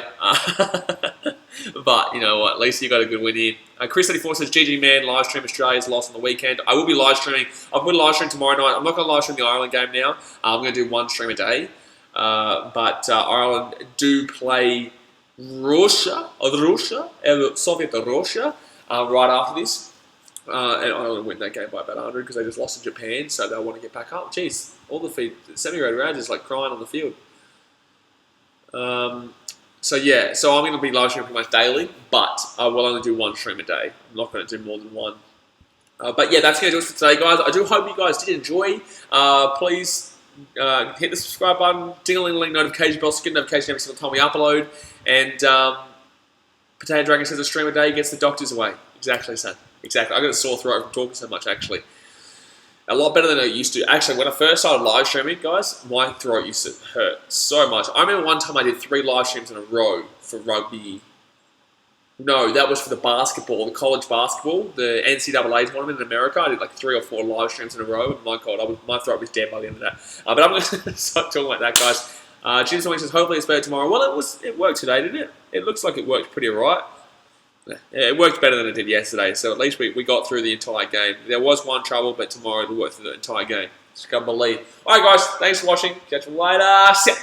But, you know what, at least you got a good win here. Chris34 says, GG man, live stream Australia's lost on the weekend. I will be live streaming. I'm going to live stream tomorrow night. I'm not going to live stream the Ireland game now. I'm going to do one stream a day. But Ireland do play Russia, Soviet Russia, right after this. And Ireland win that game by about 100 because they just lost to Japan, so they'll want to get back up. Jeez, all the semi-road round is like crying on the field. So yeah, so I'm going to be live streaming pretty much daily, but I will only do one stream a day. I'm not going to do more than one. But yeah, that's going to do it for today, guys. I do hope you guys did enjoy. Please hit the subscribe button, ding-a-ling-a-ling notification bell so you get a notification every single time we upload. And Potato Dragon says a stream a day gets the doctors away. Exactly, son. Exactly. I got a sore throat from talking so much, actually. A lot better than I used to. Actually, when I first started live streaming, guys, my throat used to hurt so much. I remember one time I did 3 live streams in a row for rugby. No, that was for the basketball, the college basketball, the NCAA tournament in America. I did like 3 or 4 live streams in a row. And my God, my throat was dead by the end of that. But I'm going to stop talking like that, guys. Jim says, hopefully it's better tomorrow. Well, it worked today, didn't it? It looks like it worked pretty alright. Yeah, it worked better than it did yesterday, so at least we got through the entire game. There was one trouble, but tomorrow we'll work through the entire game. Just can't believe. Alright guys, thanks for watching. Catch you later. See ya.